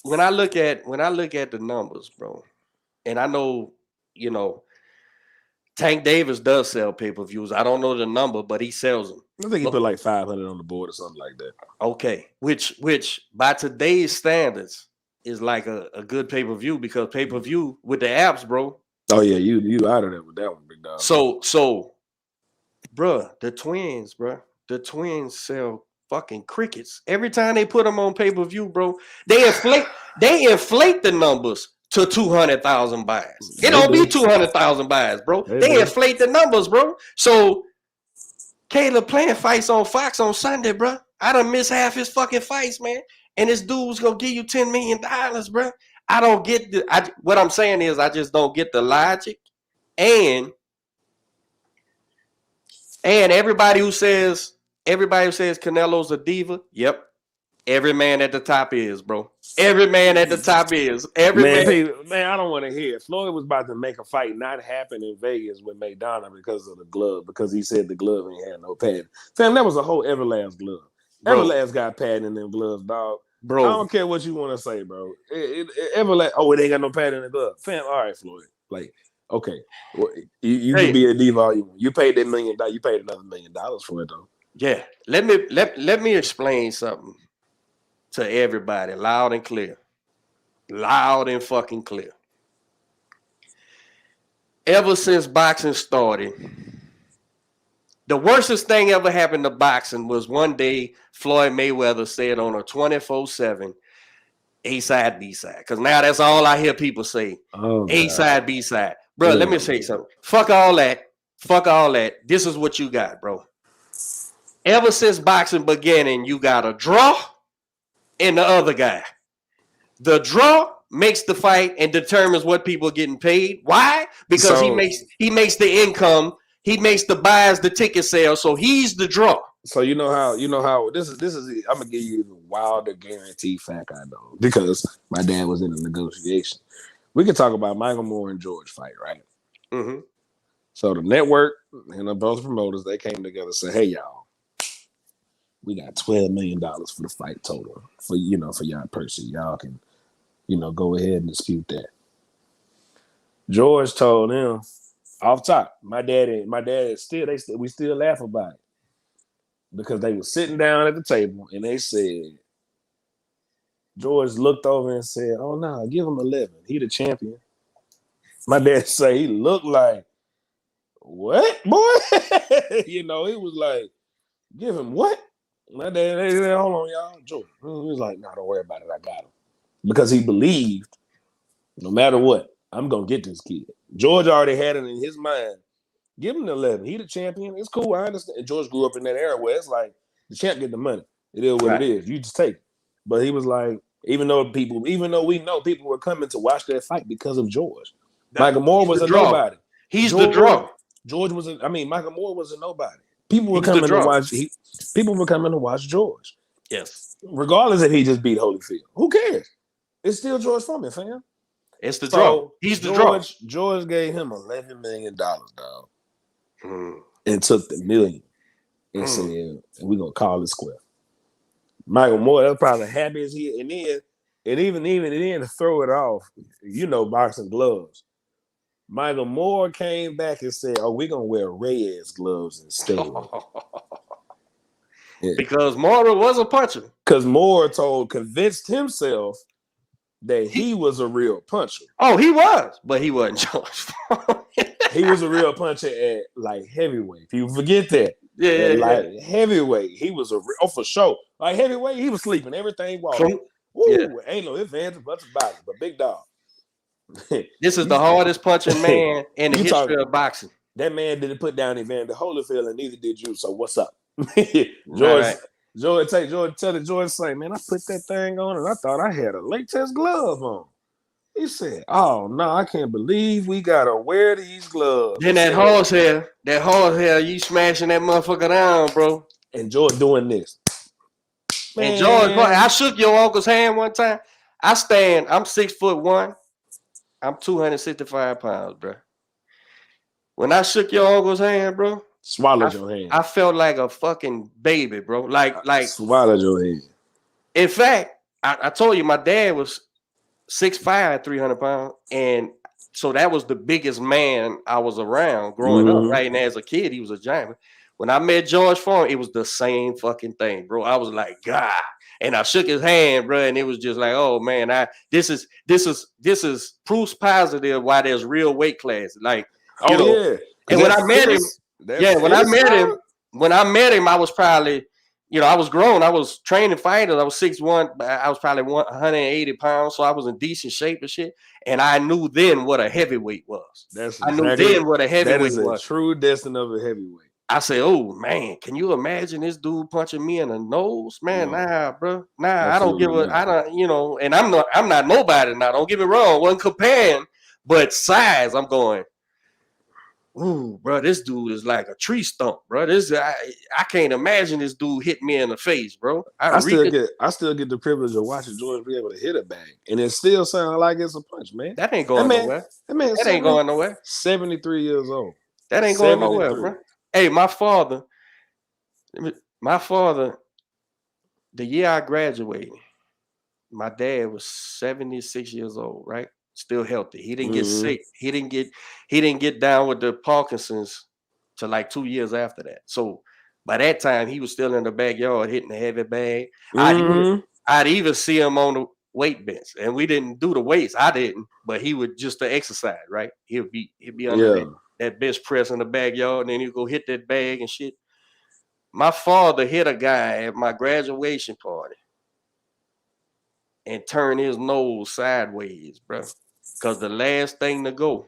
When I look at the numbers, bro, and I know, Tank Davis does sell pay-per-views. I don't know the number, but he sells them. I think he put like 500 on the board or something like that. Okay, which by today's standards is like a good pay-per-view because pay-per-view with the apps, bro. Oh yeah, you out of there with that one, big dog. So, bro, the twins sell fucking crickets every time they put them on pay-per-view, bro. They inflate the numbers to 200,000 buys. It don't be 200,000 buys, bro. They inflate the numbers, bro. So Caleb Plant fights on Fox on Sunday, bro. I done missed half his fucking fights, man. And this dude's gonna give you $10 million, bro. I don't get what I'm saying is I just don't get the logic. And everybody who says Canelo's a diva, yep. Every man at the top is, bro. Every man at the top is. Man, I don't want to hear it. Floyd was about to make a fight not happen in Vegas with McDonough because of the glove, because he said the glove ain't had no padding. Fam, that was a whole Everlast glove. Bro. Everlast got padding in them gloves, dog. Bro, I don't care what you want to say, bro. Everlast, it ain't got no padding in the glove. Fam, all right, Floyd. Like, okay. Well, you can be a diva all you want. You paid that $1 million. You paid another $1 million for it, though. Yeah. Let me explain something to everybody, loud and clear. Loud and fucking clear. Ever since boxing started, the worstest thing ever happened to boxing was one day Floyd Mayweather said on a 24/7 A-side, B-side. Because now that's all I hear people say. Oh, A-side, B-side. Bro, let me say something. Fuck all that. This is what you got, bro. Ever since boxing beginning, you got a draw and the other guy. The draw makes the fight and determines what people are getting paid. Why? Because he makes the income. He makes the buys, the ticket sales. So he's the draw. So you know how this is. I'm gonna give you the wilder guarantee fact I know because my dad was in a negotiation. We can talk about Michael Moore and George fight, right? Mm-hmm. So the network and both promoters, they came together and said, "Hey, y'all, we got $12 million for the fight total for y'all person. Y'all can, go ahead and dispute that." George told him off top. My dad we still laugh about it because they were sitting down at the table and they said, George looked over and said, "Oh no, give him 11. He the champion." My dad say he looked like, "What, boy?" He was like, "Give him what?" My dad, they said, "Hold on, y'all." George, he was like, "No, don't worry about it. I got him," because he believed, no matter what, I'm gonna get this kid. George already had it in his mind. Give him the 11. He the champion. It's cool. I understand. And George grew up in that era where it's like the champ get the money. It is what it is. You just take it. But he was like, even though we know people were coming to watch that fight because of George. Michael Moore was a nobody. He's the draw. Michael Moore was a nobody. People were coming to watch. People were coming to watch George. Yes. Regardless if he just beat Holyfield. Who cares? It's still George Foreman, fam. It's the draw. He's the draw. George gave him $11 million, dog. And took the $1 million and said, we're gonna call it square. Michael Moore, that's probably happy as he and even then to throw it off, boxing gloves. Michael Moore came back and said, "Oh, we're gonna wear Reyes gloves instead." Because Moore was a puncher. Because Moore convinced himself that he was a real puncher. Oh, he was, but he wasn't George. He was a real puncher at like heavyweight. If you forget that. Heavyweight, he was for sure. Like heavyweight, he was sleeping. Everything walking. Ain't no ifs, ands, or buts about it. But big dog. This is the hardest punching man in the history of boxing. That man didn't put down Evander Holyfield, and neither did you. So what's up? George say, "Man, I put that thing on, and I thought I had a latex glove on." He said, "Oh no, I can't believe we gotta wear these gloves." Then that horsehair, you smashing that motherfucker down, bro. And George doing this. Man. And George, I shook your uncle's hand one time. I'm 6'1". I'm 265 pounds, bro. When I shook your uncle's hand, bro, swallowed your hand. I felt like a fucking baby, bro. Like swallowed your hand. In fact, I told you my dad was 6'5", 300 pounds, and so that was the biggest man I was around growing up. Right, and as a kid, he was a giant. When I met George Foreman, it was the same fucking thing, bro. I was like, God, and I shook his hand, bro, and it was just like, oh man, this is proof positive why there's real weight class. Like, yeah. And when I met him, I was probably, I was grown. I was training fighters. I was 6'1", I was probably 180 pounds, so I was in decent shape and shit. And I knew then what a heavyweight was. I knew then what a heavyweight was. That is a true destination of a heavyweight. I say, oh man, can you imagine this dude punching me in the nose? Man, nah, bro. Nah, absolutely. And I'm not nobody now. Don't get me wrong. Wasn't comparing, but size, I'm going, ooh, bro, this dude is like a tree stump, bro. I can't imagine this dude hit me in the face, bro. I still get the privilege of watching George be able to hit a bag, and it still sounds like it's a punch, man. That ain't going nowhere. That ain't going nowhere. 73 years old. That ain't going nowhere, bro. Hey, my father, the year I graduated, my dad was 76 years old, right? Still healthy. He didn't get sick. He didn't get down with the Parkinson's till like 2 years after that. So by that time, he was still in the backyard hitting the heavy bag. I'd even see him on the weight bench, and we didn't do the weights. I didn't, but he would just to exercise, right? He'd be under that bench press in the backyard, and then he'd go hit that bag and shit. My father hit a guy at my graduation party and turned his nose sideways, bro. Because the last thing to go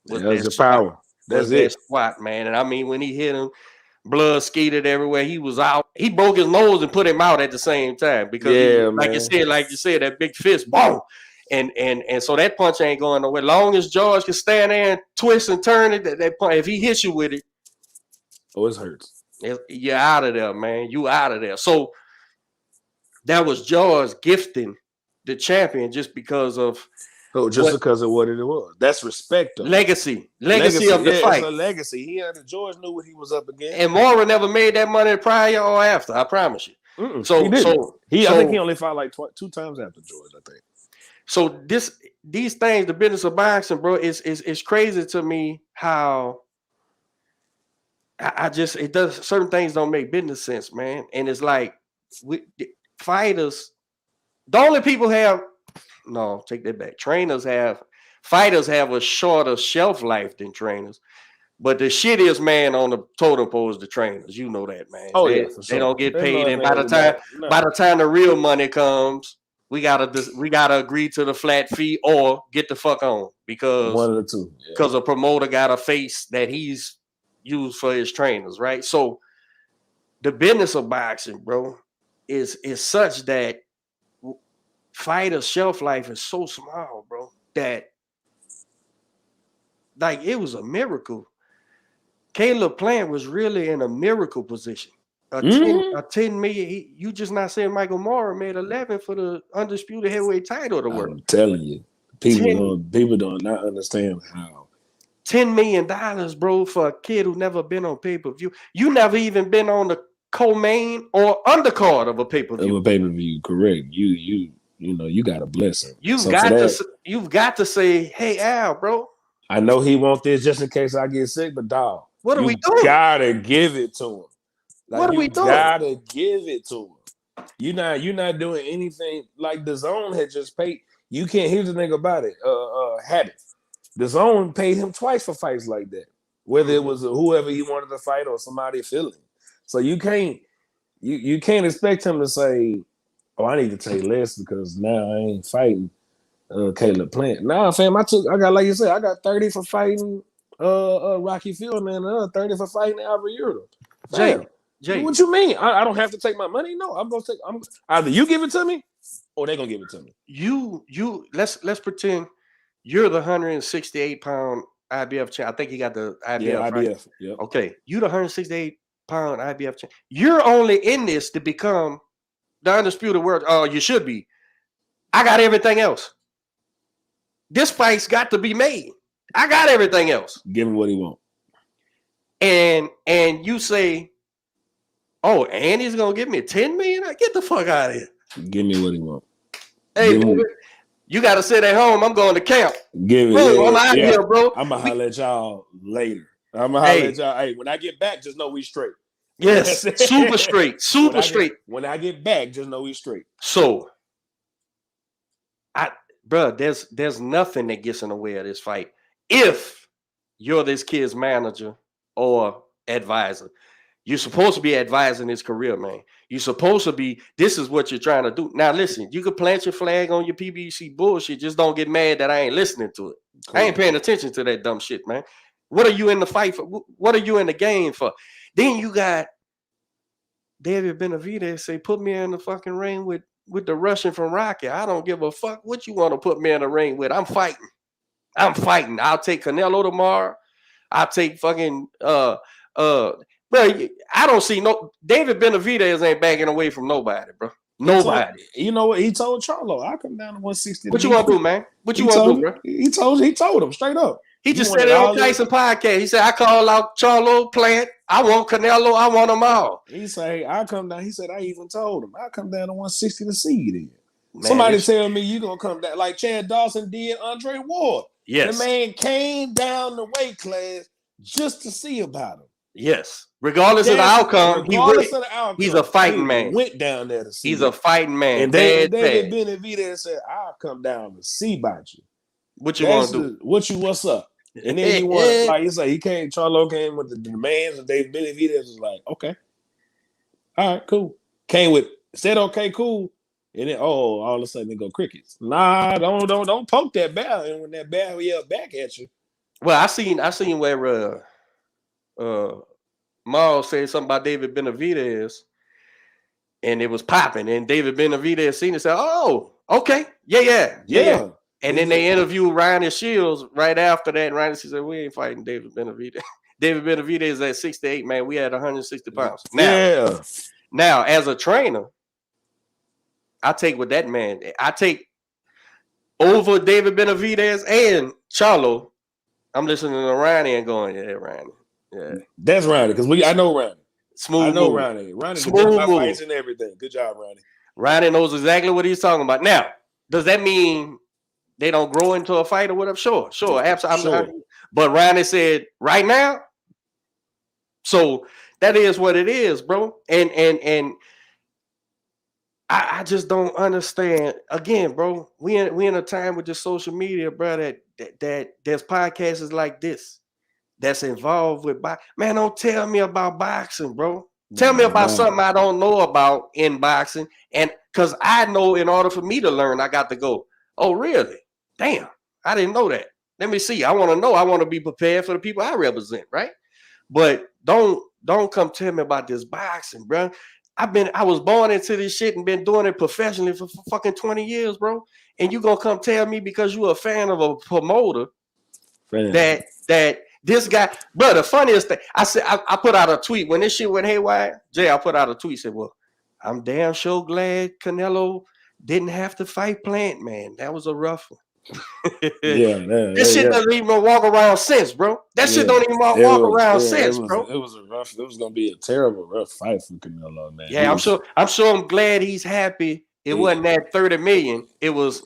was that power. That's that squat, man. And I mean, when he hit him, blood skated everywhere. He was out. He broke his nose and put him out at the same time because, like you said, that big fist, boom. And so that punch ain't going nowhere. Long as George can stand there and twist and turn it, that punch, if he hits you with it, it hurts. You're out of there, man. You out of there. So that was George gifting the champion just because of because of what it was. That's respect. Though. Legacy of the fight. It's a legacy. George knew what he was up against. And Mora never made that money prior or after. I promise you. So he didn't. I think he only fought like 2 times after George. I think. So these things, the business of boxing, bro, is crazy to me how I just it does certain things don't make business sense, man. And it's like fighters, the only people have take that back. Fighters have a shorter shelf life than trainers. But the shittiest man on the totem pole is the trainers. You know that, man. Oh yeah, for sure. They don't get paid, and by the time the real money comes, we gotta agree to the flat fee or get the fuck on because one of the two. Because a promoter got a face that he's used for his trainers, right? So the business of boxing, bro, is such that fighters' shelf life is so small, bro, that like it was a miracle. Caleb Plant was really in a miracle position. A 10 million. You just not saying Michael Moore made 11 for the undisputed heavyweight title to work. I'm telling you, people don't not understand how. $10 million, bro, for a kid who never been on pay-per-view. You never even been on the co-main or undercard of a pay-per-view. Of a pay-per-view, correct. You know, you got a blessing. You've got to say, hey, Al, bro. I know he want this just in case I get sick, but dog, what are we doing? Gotta give it to him. Like, what are we doing? Gotta give it to him. You're not doing anything like the Zone had just paid. You can't. Here's the thing about it. Habit. The Zone paid him twice for fights like that, whether it was whoever he wanted to fight or somebody feeling. So you can't expect him to say, "Oh, I need to take less because now I ain't fighting Caleb Plant." Nah, fam, I got like you said, I got 30 for fighting Rocky Fieldman and another 30 for fighting Alvarado. Jay, what you mean? I don't have to take my money? No, I'm gonna take. Either you give it to me, or they're gonna give it to me. You let's pretend you're the 168-pound IBF champ. I think he got the IBF. Yeah, right? IBF. Yeah. Okay, you the 168-pound IBF champ. You're only in this to become the undisputed world. Oh, you should be. I got everything else. This fight's got to be made. I got everything else. Give him what he want. And you say, oh, and he's gonna give me 10 million? Get the fuck out of here. Give me what he want. Hey, baby, you gotta sit at home. I'm going to camp. Give it. Bro, I'm out here, bro. I'm gonna holler at y'all later. I'm gonna holler at y'all. Hey, when I get back, just know we straight. Yes, super straight. Super straight. When I get back, just know we straight. So bro, there's nothing that gets in the way of this fight if you're this kid's manager or advisor. You're supposed to be advising his career, man. You're supposed to be, this is what you're trying to do. Now, listen, you can plant your flag on your PBC bullshit. Just don't get mad that I ain't listening to it. Cool. I ain't paying attention to that dumb shit, man. What are you in the fight for? What are you in the game for? Then you got David Benavidez say, put me in the fucking ring with the Russian from Rocky. I don't give a fuck what you want to put me in the ring with. I'm fighting. I'll take Canelo tomorrow. I'll take fucking bro, I don't see David Benavidez ain't backing away from nobody, bro. Nobody. You know what? He told Charlo, I'll come down to 160. What you want to do, man? What you want to do, bro? He told him straight up. He just said it on Tyson podcast. He said, I call out Charlo, Plant. I want Canelo. I want them all. He said, I'll come down. He said, I even told him, I'll come down to 160 to see you then. Man, somebody tell me you going to come down like Chad Dawson did Andre Ward. Yes. The man came down the weight class just to see about him. Yes. Regardless of the outcome, he's a fighting man. Went down there to see. He's a fighting man. And David Benavidez said, I'll come down to see about you. What you want to do? What's up? And then he won. Like you say, Charlo came with the demands, and David Benavidez was like, okay. All right, cool. Said okay, cool. And then all of a sudden they go crickets. Nah, don't poke that bell. And when that bell yell back at you. Well, I seen where Miles said something about David Benavidez, and it was popping. And David Benavidez seen it and said, oh, okay. Yeah. And then they interviewed Ryan Shields right after that. And Ryan said, we ain't fighting David Benavidez. David Benavidez is at 68, man. We had 160 pounds. Now, as a trainer, I take with that man. I take over David Benavidez and Charlo. I'm listening to Ronnie and going, yeah, Ronnie. Yeah. That's Ronnie, because I know Ronnie. Smooth I know move. Ronnie. Ronnie smooth my fights and everything. Good job, Ronnie. Ronnie knows exactly what he's talking about. Now, does that mean they don't grow into a fight or whatever. Sure, absolutely. Sure. But Ronnie said right now. So that is what it is, bro. And I just don't understand. Again, bro, we in a time with just social media, bro, that there's podcasts like this that's involved with man. Don't tell me about boxing, bro. Tell me about something I don't know about in boxing. And because I know in order for me to learn, I got to go, oh, really? Damn, I didn't know that. Let me see. I want to know. I want to be prepared for the people I represent, right? But don't come tell me about this boxing, bro. I was born into this shit and been doing it professionally for fucking 20 years, bro. And you gonna come tell me because you're a fan of a promoter that this guy, bro, the funniest thing, I said, I put out a tweet when this shit went haywire. Jay, I put out a tweet, said, well, I'm damn sure glad Canelo didn't have to fight Plant, man. That was a rough one. This shit doesn't even walk around sense, bro. That shit don't even walk around sense, bro. It was gonna be a terrible rough fight for Canelo, man. Yeah, I'm glad he's happy. It wasn't that 30 million. It was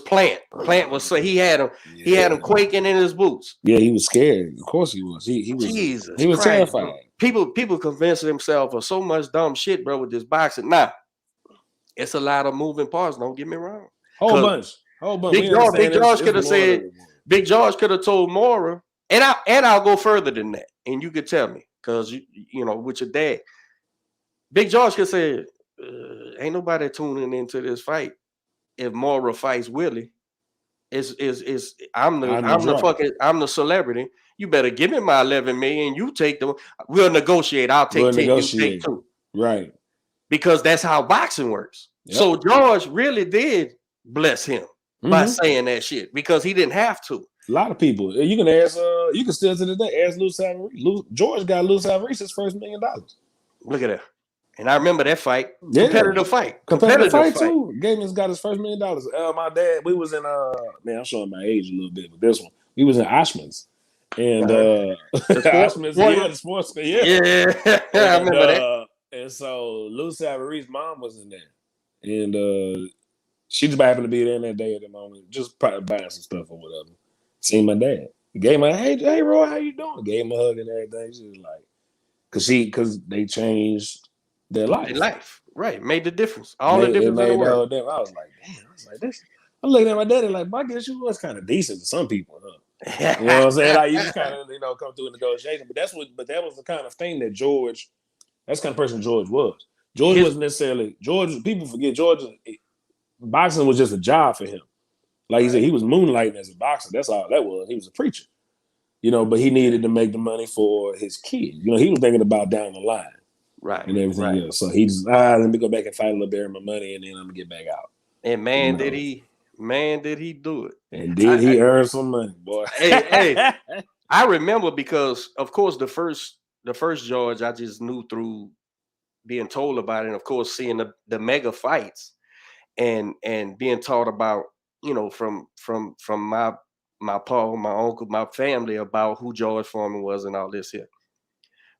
Plant. Plant was so he had him quaking in his boots. Yeah, he was scared. Of course he was. He was terrified. Bro. People convince themselves of so much dumb shit, bro, with this boxing. Now, it's a lot of moving parts. Don't get me wrong. Whole bunch. Big George could have said. Big George could have told Mora, and I'll go further than that. And you could tell me because you know with your dad. Big George could say, ain't nobody tuning into this fight if Mora fights Willie. I'm the celebrity. You better give me my 11 million. You take them. We'll negotiate. I'll take 10. You take 2. Right. Because that's how boxing works. Yep. So George really did bless him by saying that shit because he didn't have to. A lot of people. You can ask. You can still to this day ask Lou Savarese. George got Lou Savarese's first $1 million. Look at that. And I remember that fight. Yeah. Competitive fight too. Gaiman's got his first $1 million. My dad, we was in man, I'm showing my age a little bit with this one. We was in Oshman's. And Oshman's, the sports. Yeah. I remember that. And so Lou Savarese's mom was in there. And she just happened to be there in that day at the moment, just probably buying some stuff or whatever. Seen my dad. Gave my hey Roy, how you doing? Gave him a hug and everything. She was like, because they changed their life. Their life, right? Made the difference. All the difference in the world. I was like, damn. This. I'm looking at my daddy like, I guess you was kind of decent to some people, huh? You know what I'm saying? Like you just kind of come through a negotiation. But that was the kind of thing that George. That's the kind of person George was. George wasn't necessarily George. People forget George. Boxing was just a job for him. Like he said, he was moonlighting as a boxer. That's all that was. He was a preacher, but he needed to make the money for his kid. He was thinking about down the line, right, and everything else. So he just let me go back and fight a little bit of my money, and then I'm gonna get back out. And man, did he do it? And did he earn some money, boy? Hey, I remember because of course the first George I just knew through being told about it, and of course seeing the mega fights. And being taught about, from my pa, my uncle, my family about who George Foreman was and all this here.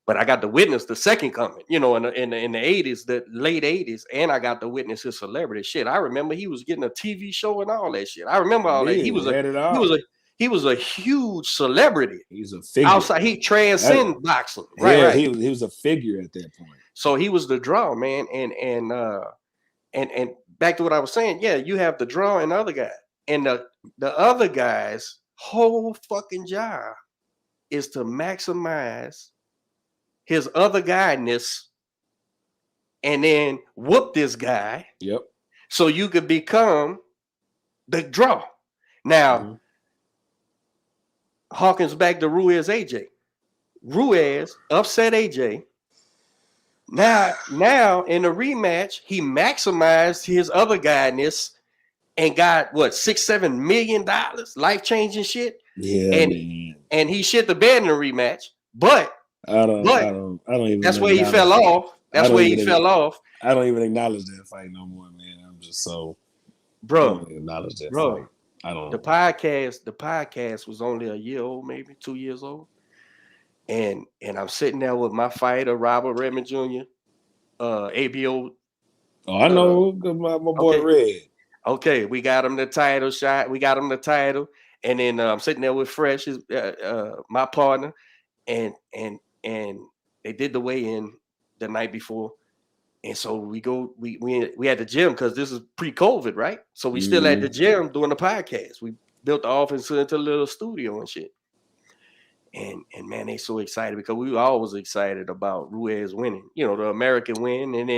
But I got to witness the second coming, in the 80s, the late 80s, and I got to witness his celebrity shit. I remember he was getting a TV show and all that shit. I remember all that. He was a huge celebrity. He's a figure. Outside, he transcended boxing. Right, right. He was a figure at that point. So he was the draw, man, and back to what I was saying, yeah, you have the draw and the other guy. And the other guy's whole fucking job is to maximize his other guyness and then whoop this guy. Yep. So you could become the draw. Now, Hawkins back to Ruiz AJ. Ruiz upset AJ. Now in the rematch, he maximized his other guyness and got $6-7 million, life-changing shit. Yeah, and he shit the bed in the rematch. But I don't even. That's where he fell off. I don't even acknowledge that fight no more, man. I'm just so bro. I don't acknowledge that fight. I don't. The podcast was only a year old, maybe 2 years old. And I'm sitting there with my fighter, Robert Redmond Jr., ABO. Oh, I know my boy Red. Okay, we got him the title shot. We got him the title, and then I'm sitting there with Fresh, my partner, and they did the weigh-in the night before, and so we had the gym because this is pre-COVID, right? So we still at the gym doing the podcast. We built the office into a little studio and shit. And man, they so excited because we were always excited about Ruiz winning, the American win, and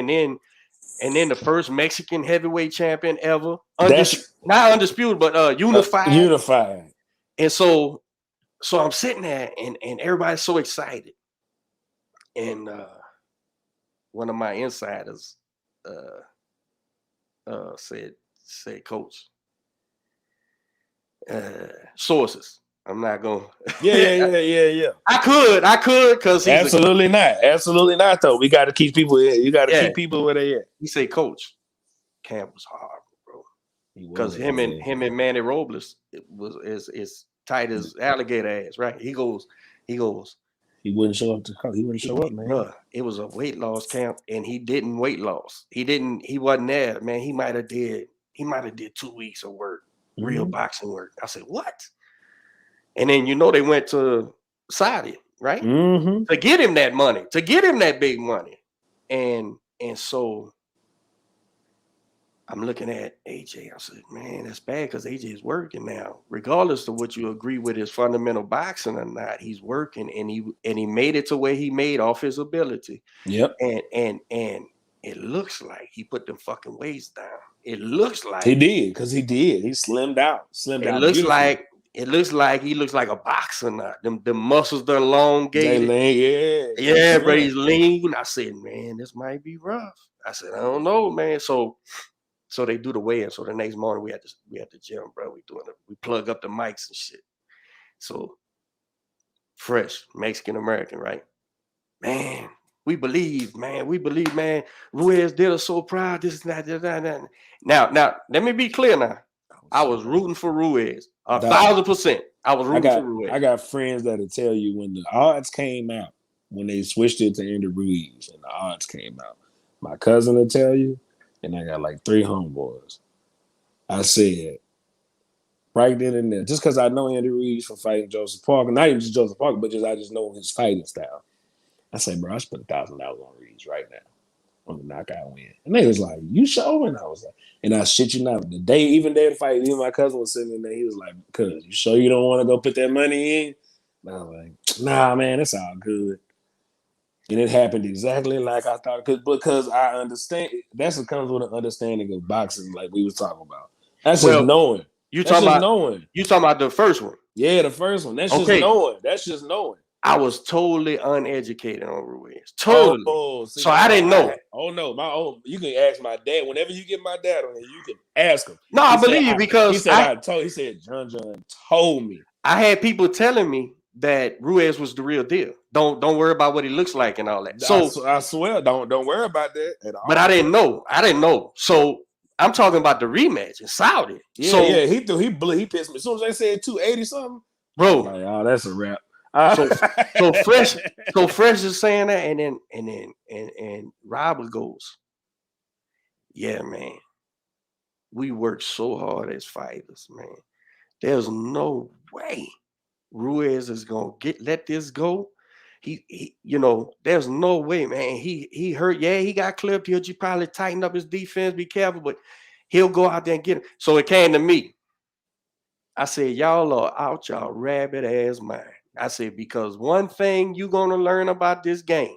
then the first Mexican heavyweight champion ever, not undisputed, but unified. Unified. And so I'm sitting there, and everybody's so excited. And one of my insiders said, Coach, sources. I'm not going. Yeah. I could, because absolutely not. Though we got to keep people. You got to keep people where they at. He said, Coach, camp was hard, bro, because him and Manny Robles is tight as alligator ass, right? He goes. He wouldn't show up he wouldn't show up, man. Bruh, it was a weight loss camp, and he didn't weight loss. He wasn't there, man. He might have did 2 weeks of work, real boxing work. I said, what? And then they went to Saudi, right? To get him that money, to get him that big money. And so I'm looking at AJ. I said, man, that's bad because AJ is working now. Regardless of what you agree with his fundamental boxing or not, he's working, and he made it to where he made off his ability. Yep. And it looks like he put them fucking weights down. It looks like he did, because he did. He slimmed out. It looks like he looks like a boxer now. The muscles done elongated. Yeah, bro, he's lean. I said, man, this might be rough. I said, I don't know, man. So they do the weigh-in. So the next morning we at the gym, bro. We plug up the mics and shit. So Fresh, Mexican American, right? Man, we believe, man. Ruiz did us so proud. This and that. Now, let me be clear now. I was rooting for Ruiz 1,000%. I was rooting for Ruiz. I got friends that'll tell you when the odds came out, when they switched it to Andy Ruiz and the odds came out. My cousin will tell you, and I got like 3 homeboys. I said, right then and there, just because I know Andy Ruiz from fighting Joseph Parker, not even just Joseph Parker, but I just know his fighting style. I said, bro, I spent $1,000 on Ruiz right now on the knockout win. And they was like, you sure? And I was like, and I shit you not, the day of the fight, even my cousin was sitting in there, he was like, cuz, you sure you don't want to go put that money in? And I was like, nah, man, it's all good. And it happened exactly like I thought, because I understand. That's what comes with an understanding of boxing, like we was talking about. That's just knowing. You talking about the first one? Yeah, the first one. That's just knowing. That's just knowing. I was totally uneducated on Ruiz. Totally. So I didn't know. You can ask my dad. Whenever you get my dad on here, you can ask him. No, I believe you because he said John told me. I had people telling me that Ruiz was the real deal. Don't worry about what he looks like and all that. So I swear, don't worry about that at all. But I didn't know. So I'm talking about the rematch in Saudi. Yeah, he pissed me. As soon as they said 280 something, bro. Like, oh, that's a wrap. So Fresh is saying that, and Robert goes, yeah, man, we worked so hard as fighters, man. There's no way Ruiz is gonna let this go. He there's no way, man. He hurt. Yeah, he got clipped. He'll probably tighten up his defense. Be careful, but he'll go out there and get him. So it came to me. I said, y'all are out y'all rabbit ass mind. I said, because one thing you're gonna learn about this game,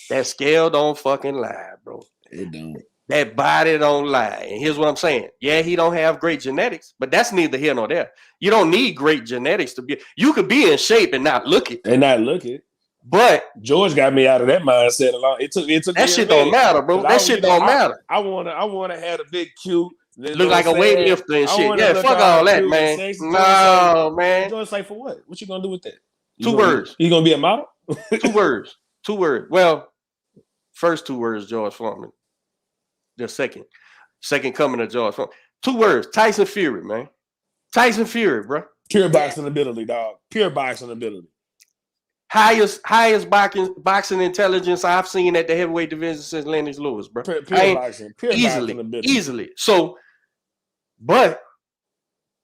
that scale don't fucking lie, bro. It don't. That body don't lie. And here's what I'm saying. Yeah, he don't have great genetics, but that's neither here nor there. You don't need great genetics to be. You could be in shape and not look it. But George got me out of that mindset a lot. It took that shit don't matter, bro. That shit don't matter. I wanna have a big cute. Look like a weightlifter and shit. Yeah, fuck all that, man. No, man. George like, for what? What you gonna do with that? 2 words. You gonna be a model? 2 words. 2 words. Well, first 2 words, George Foreman. The second coming of George Foreman. 2 words. Tyson Fury, man. Tyson Fury, bro. Pure boxing ability, dog. Pure boxing ability. Highest boxing intelligence I've seen at the heavyweight division since Lennox Lewis, bro. Pure boxing ability. Easily. So, but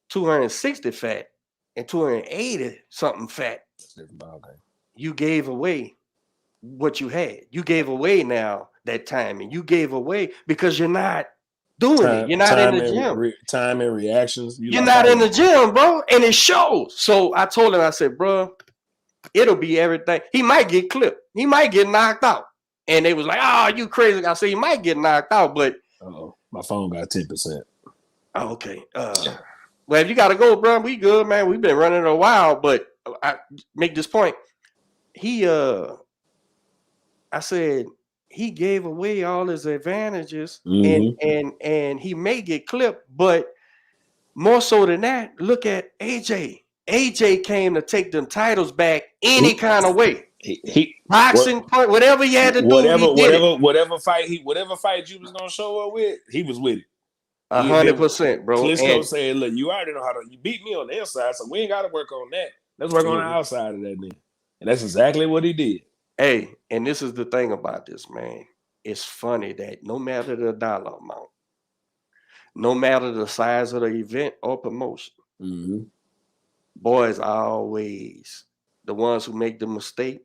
260 fat and 280 something fat. Okay. You gave away what you had. You gave away now that time, and you gave away because you're not doing it. You're not in the gym. Time and reactions. You're not in the gym, bro, and it shows. So I told him, I said, bro, it'll be everything. He might get clipped. He might get knocked out. And they was like, oh, you crazy. I said, he might get knocked out, but. My phone got 10%. Oh, okay. Well, if you got to go, bro, we good, man. We've been running a while, but I make this point. I said, he gave away all his advantages and he may get clipped, but more so than that, look at AJ. AJ came to take them titles back any kind of way. Boxing, whatever he had to do, whatever fight you was gonna show up with, he was with it. 100%, bro. Klitschko said, "Look, you already know how to. You beat me on the inside, so we ain't got to work on that. Let's work on the outside of that, then." And that's exactly what he did. Hey, and this is the thing about this, man. It's funny that no matter the dollar amount, no matter the size of the event or promotion, boys are always the ones who make the mistake.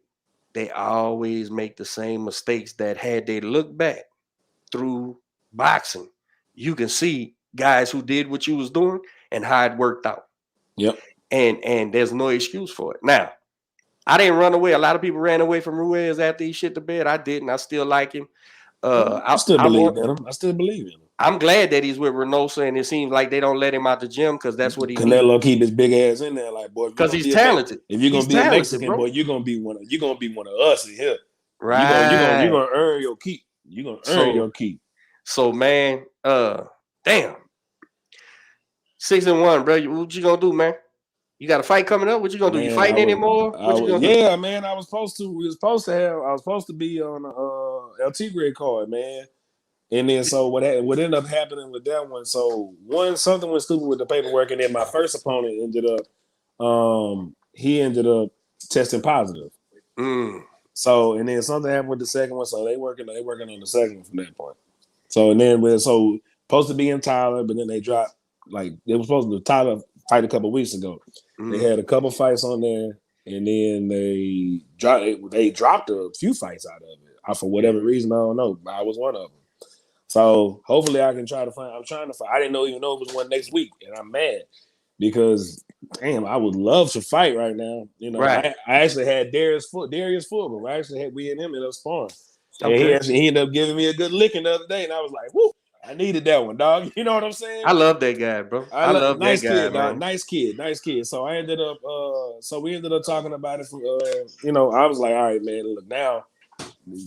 They always make the same mistakes that had they looked back through boxing, you can see guys who did what you was doing and how it worked out. Yep. And there's no excuse for it. Now, I didn't run away. A lot of people ran away from Ruiz after he shit the bed. I didn't. I still like him. I still believe in him. I still believe in him. I'm glad that he's with Reynosa, and it seems like they don't let him out the gym because that's what he needs. Canelo keep his big ass in there, like, boy, because he's talented. If you're gonna be a Mexican, bro, you're gonna be one of us in here. Right. You're gonna earn your keep. You're gonna earn your keep. So, man, damn. 6-1, bro. What you gonna do, man? You got a fight coming up? What you gonna do? You fighting anymore? Yeah, man. I was supposed to be on El Tigre card, man. And then so what ended up happening with that one? So something went stupid with the paperwork, and then my first opponent ended up testing positive. So and then something happened with the second one, so they working on the second one from that point. So and then supposed to be in Tyler, but then they dropped, like they were supposed to Tyler fight a couple of weeks ago. They had a couple fights on there, and then they dropped a few fights out of it. For whatever reason, I don't know. I was one of them. So hopefully I can try to find. I'm trying to find. I didn't even know it was one next week, and I'm mad because damn, I would love to fight right now. You know, right. I actually had Darius Foreman. We and him ended up sparring. Okay. And he ended up giving me a good licking the other day, and I was like, whoo. I needed that one, dog. You know what I'm saying? I love that guy, bro. I love nice that guy, kid, man. Nice kid. So I ended up, we ended up talking about it. I was like, all right, man. Look, now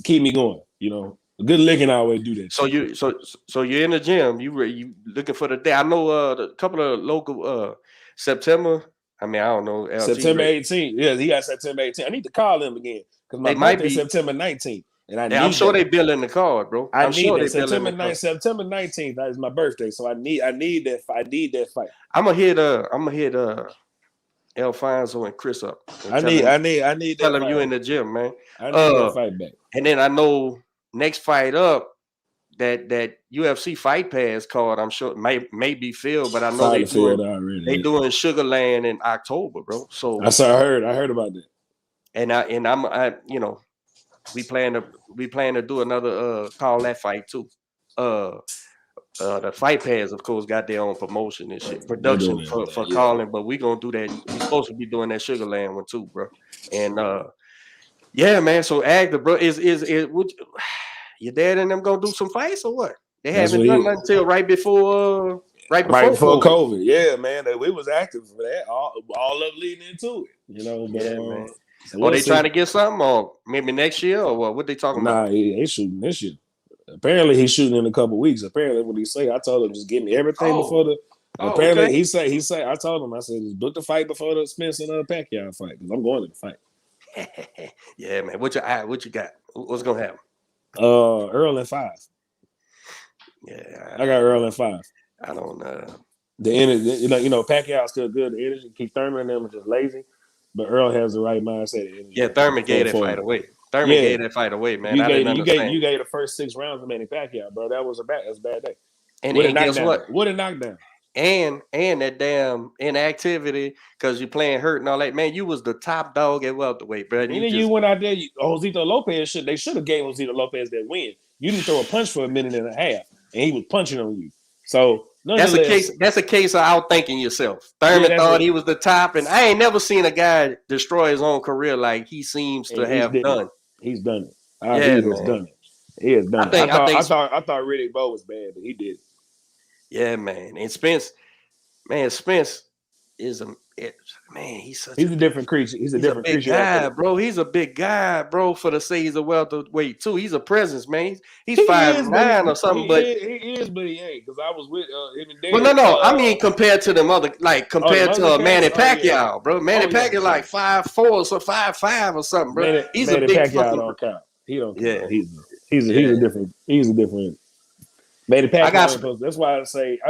keep me going. You know, a good licking I always do that. So you're in the gym. You looking for the day? I know a couple of local September. I mean, I don't know. September 18th. Yeah, he got September 18th. I need to call him again because my birthday is September 19th. And I'm sure they billing the card, bro. I'm sure they September 19th. That is my birthday, so I need that fight. I'm gonna hit Alfonso and Chris up. I need. Tell them you in the gym, man. I need that fight back. And then I know next fight up that UFC Fight Pass card. I'm sure may be filled, but I know they doing Sugarland in October, bro. So I heard about that. And I'm we plan to do another call that fight too. The Fight Pass, of course, got their own promotion and shit, production for calling, but we gonna do that. We supposed to be doing that Sugarland one too, bro. And yeah, man. So Agda, bro, is your dad and them gonna do some fights or what? They haven't done nothing until right before COVID. Yeah, man. We was active for that. All up leading into it. You know, but, yeah, man. So they trying to get something, or maybe next year, or what? What they talking about? Nah, he shooting this year. Apparently, he's shooting in a couple weeks. Apparently, what he say? I told him just give me everything before the. Apparently, he say. I told him. I said just book the fight before the Spence and Pacquiao fight because I'm going to the fight. Yeah, man. What you got? What's gonna happen? Earl and 5. Yeah, I got Earl and 5. I don't know. The energy, Pacquiao's still good. The energy, Keith Thurman and them are just lazy. but Earl has the right mindset. Yeah, Thurman gave that fight away. Thurman gave that fight away, man. I didn't understand. You gave the first 6 rounds to Manny Pacquiao, bro. That's a bad day. And guess what? What a knockdown. And that damn inactivity because you're playing hurt and all that. Man, you was the top dog at welterweight, bro. And then you went out there, Josito Lopez they should have gave Josito Lopez that win. You didn't throw a punch for a minute and a half, and he was punching on you. So that's a case of outthinking yourself. Thurman thought he was the top, and I ain't never seen a guy destroy his own career like he seems to have done. He's done it. He has done it. He has done it. I thought Riddick Bowe was bad, but he did. Yeah, man. And Spence is he's a different creature. He's a different creature, guy, bro. He's a big guy, bro. For the say he's a welterweight too. He's a presence, man. He's 5'9" or something, but he is, but he ain't. Because I was with him and Dave. Well, no. I mean, compared to them other, like compared to Manny Pacquiao, bro. Manny Pacquiao like 5'4" or 5'5" or something, bro. He's a big Pacquiao don't count. He don't count. He's a different. Manny Pacquiao. That's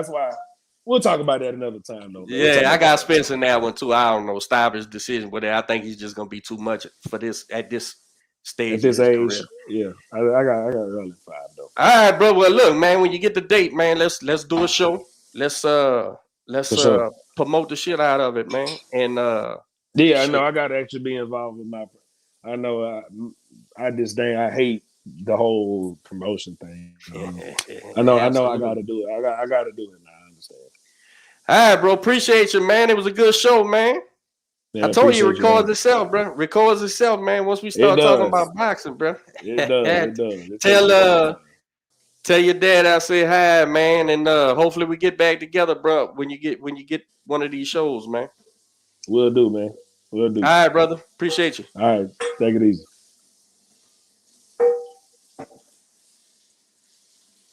why. We'll talk about that another time, though. Yeah, I got Spence in that one too. I don't know, stop his decision, but I think he's just gonna be too much for this at this stage. At this age, yeah. I got early 5 though. All right, bro. Well, look, man, when you get the date, man, let's do a show. Let's promote the shit out of it, man. And I know I gotta actually be involved with my. I know I hate the whole promotion thing. I know I gotta do it. I gotta do it now. I understand. All right, bro. Appreciate you, man. It was a good show, man. Yeah, I told you it records itself, bro. Records itself, man. Once we start talking about boxing, bro. It does. Tell your dad I say hi, man, and hopefully we get back together, bro. When you get one of these shows, man. Will do, man. Will do. All right, brother. Appreciate you. All right. Take it easy.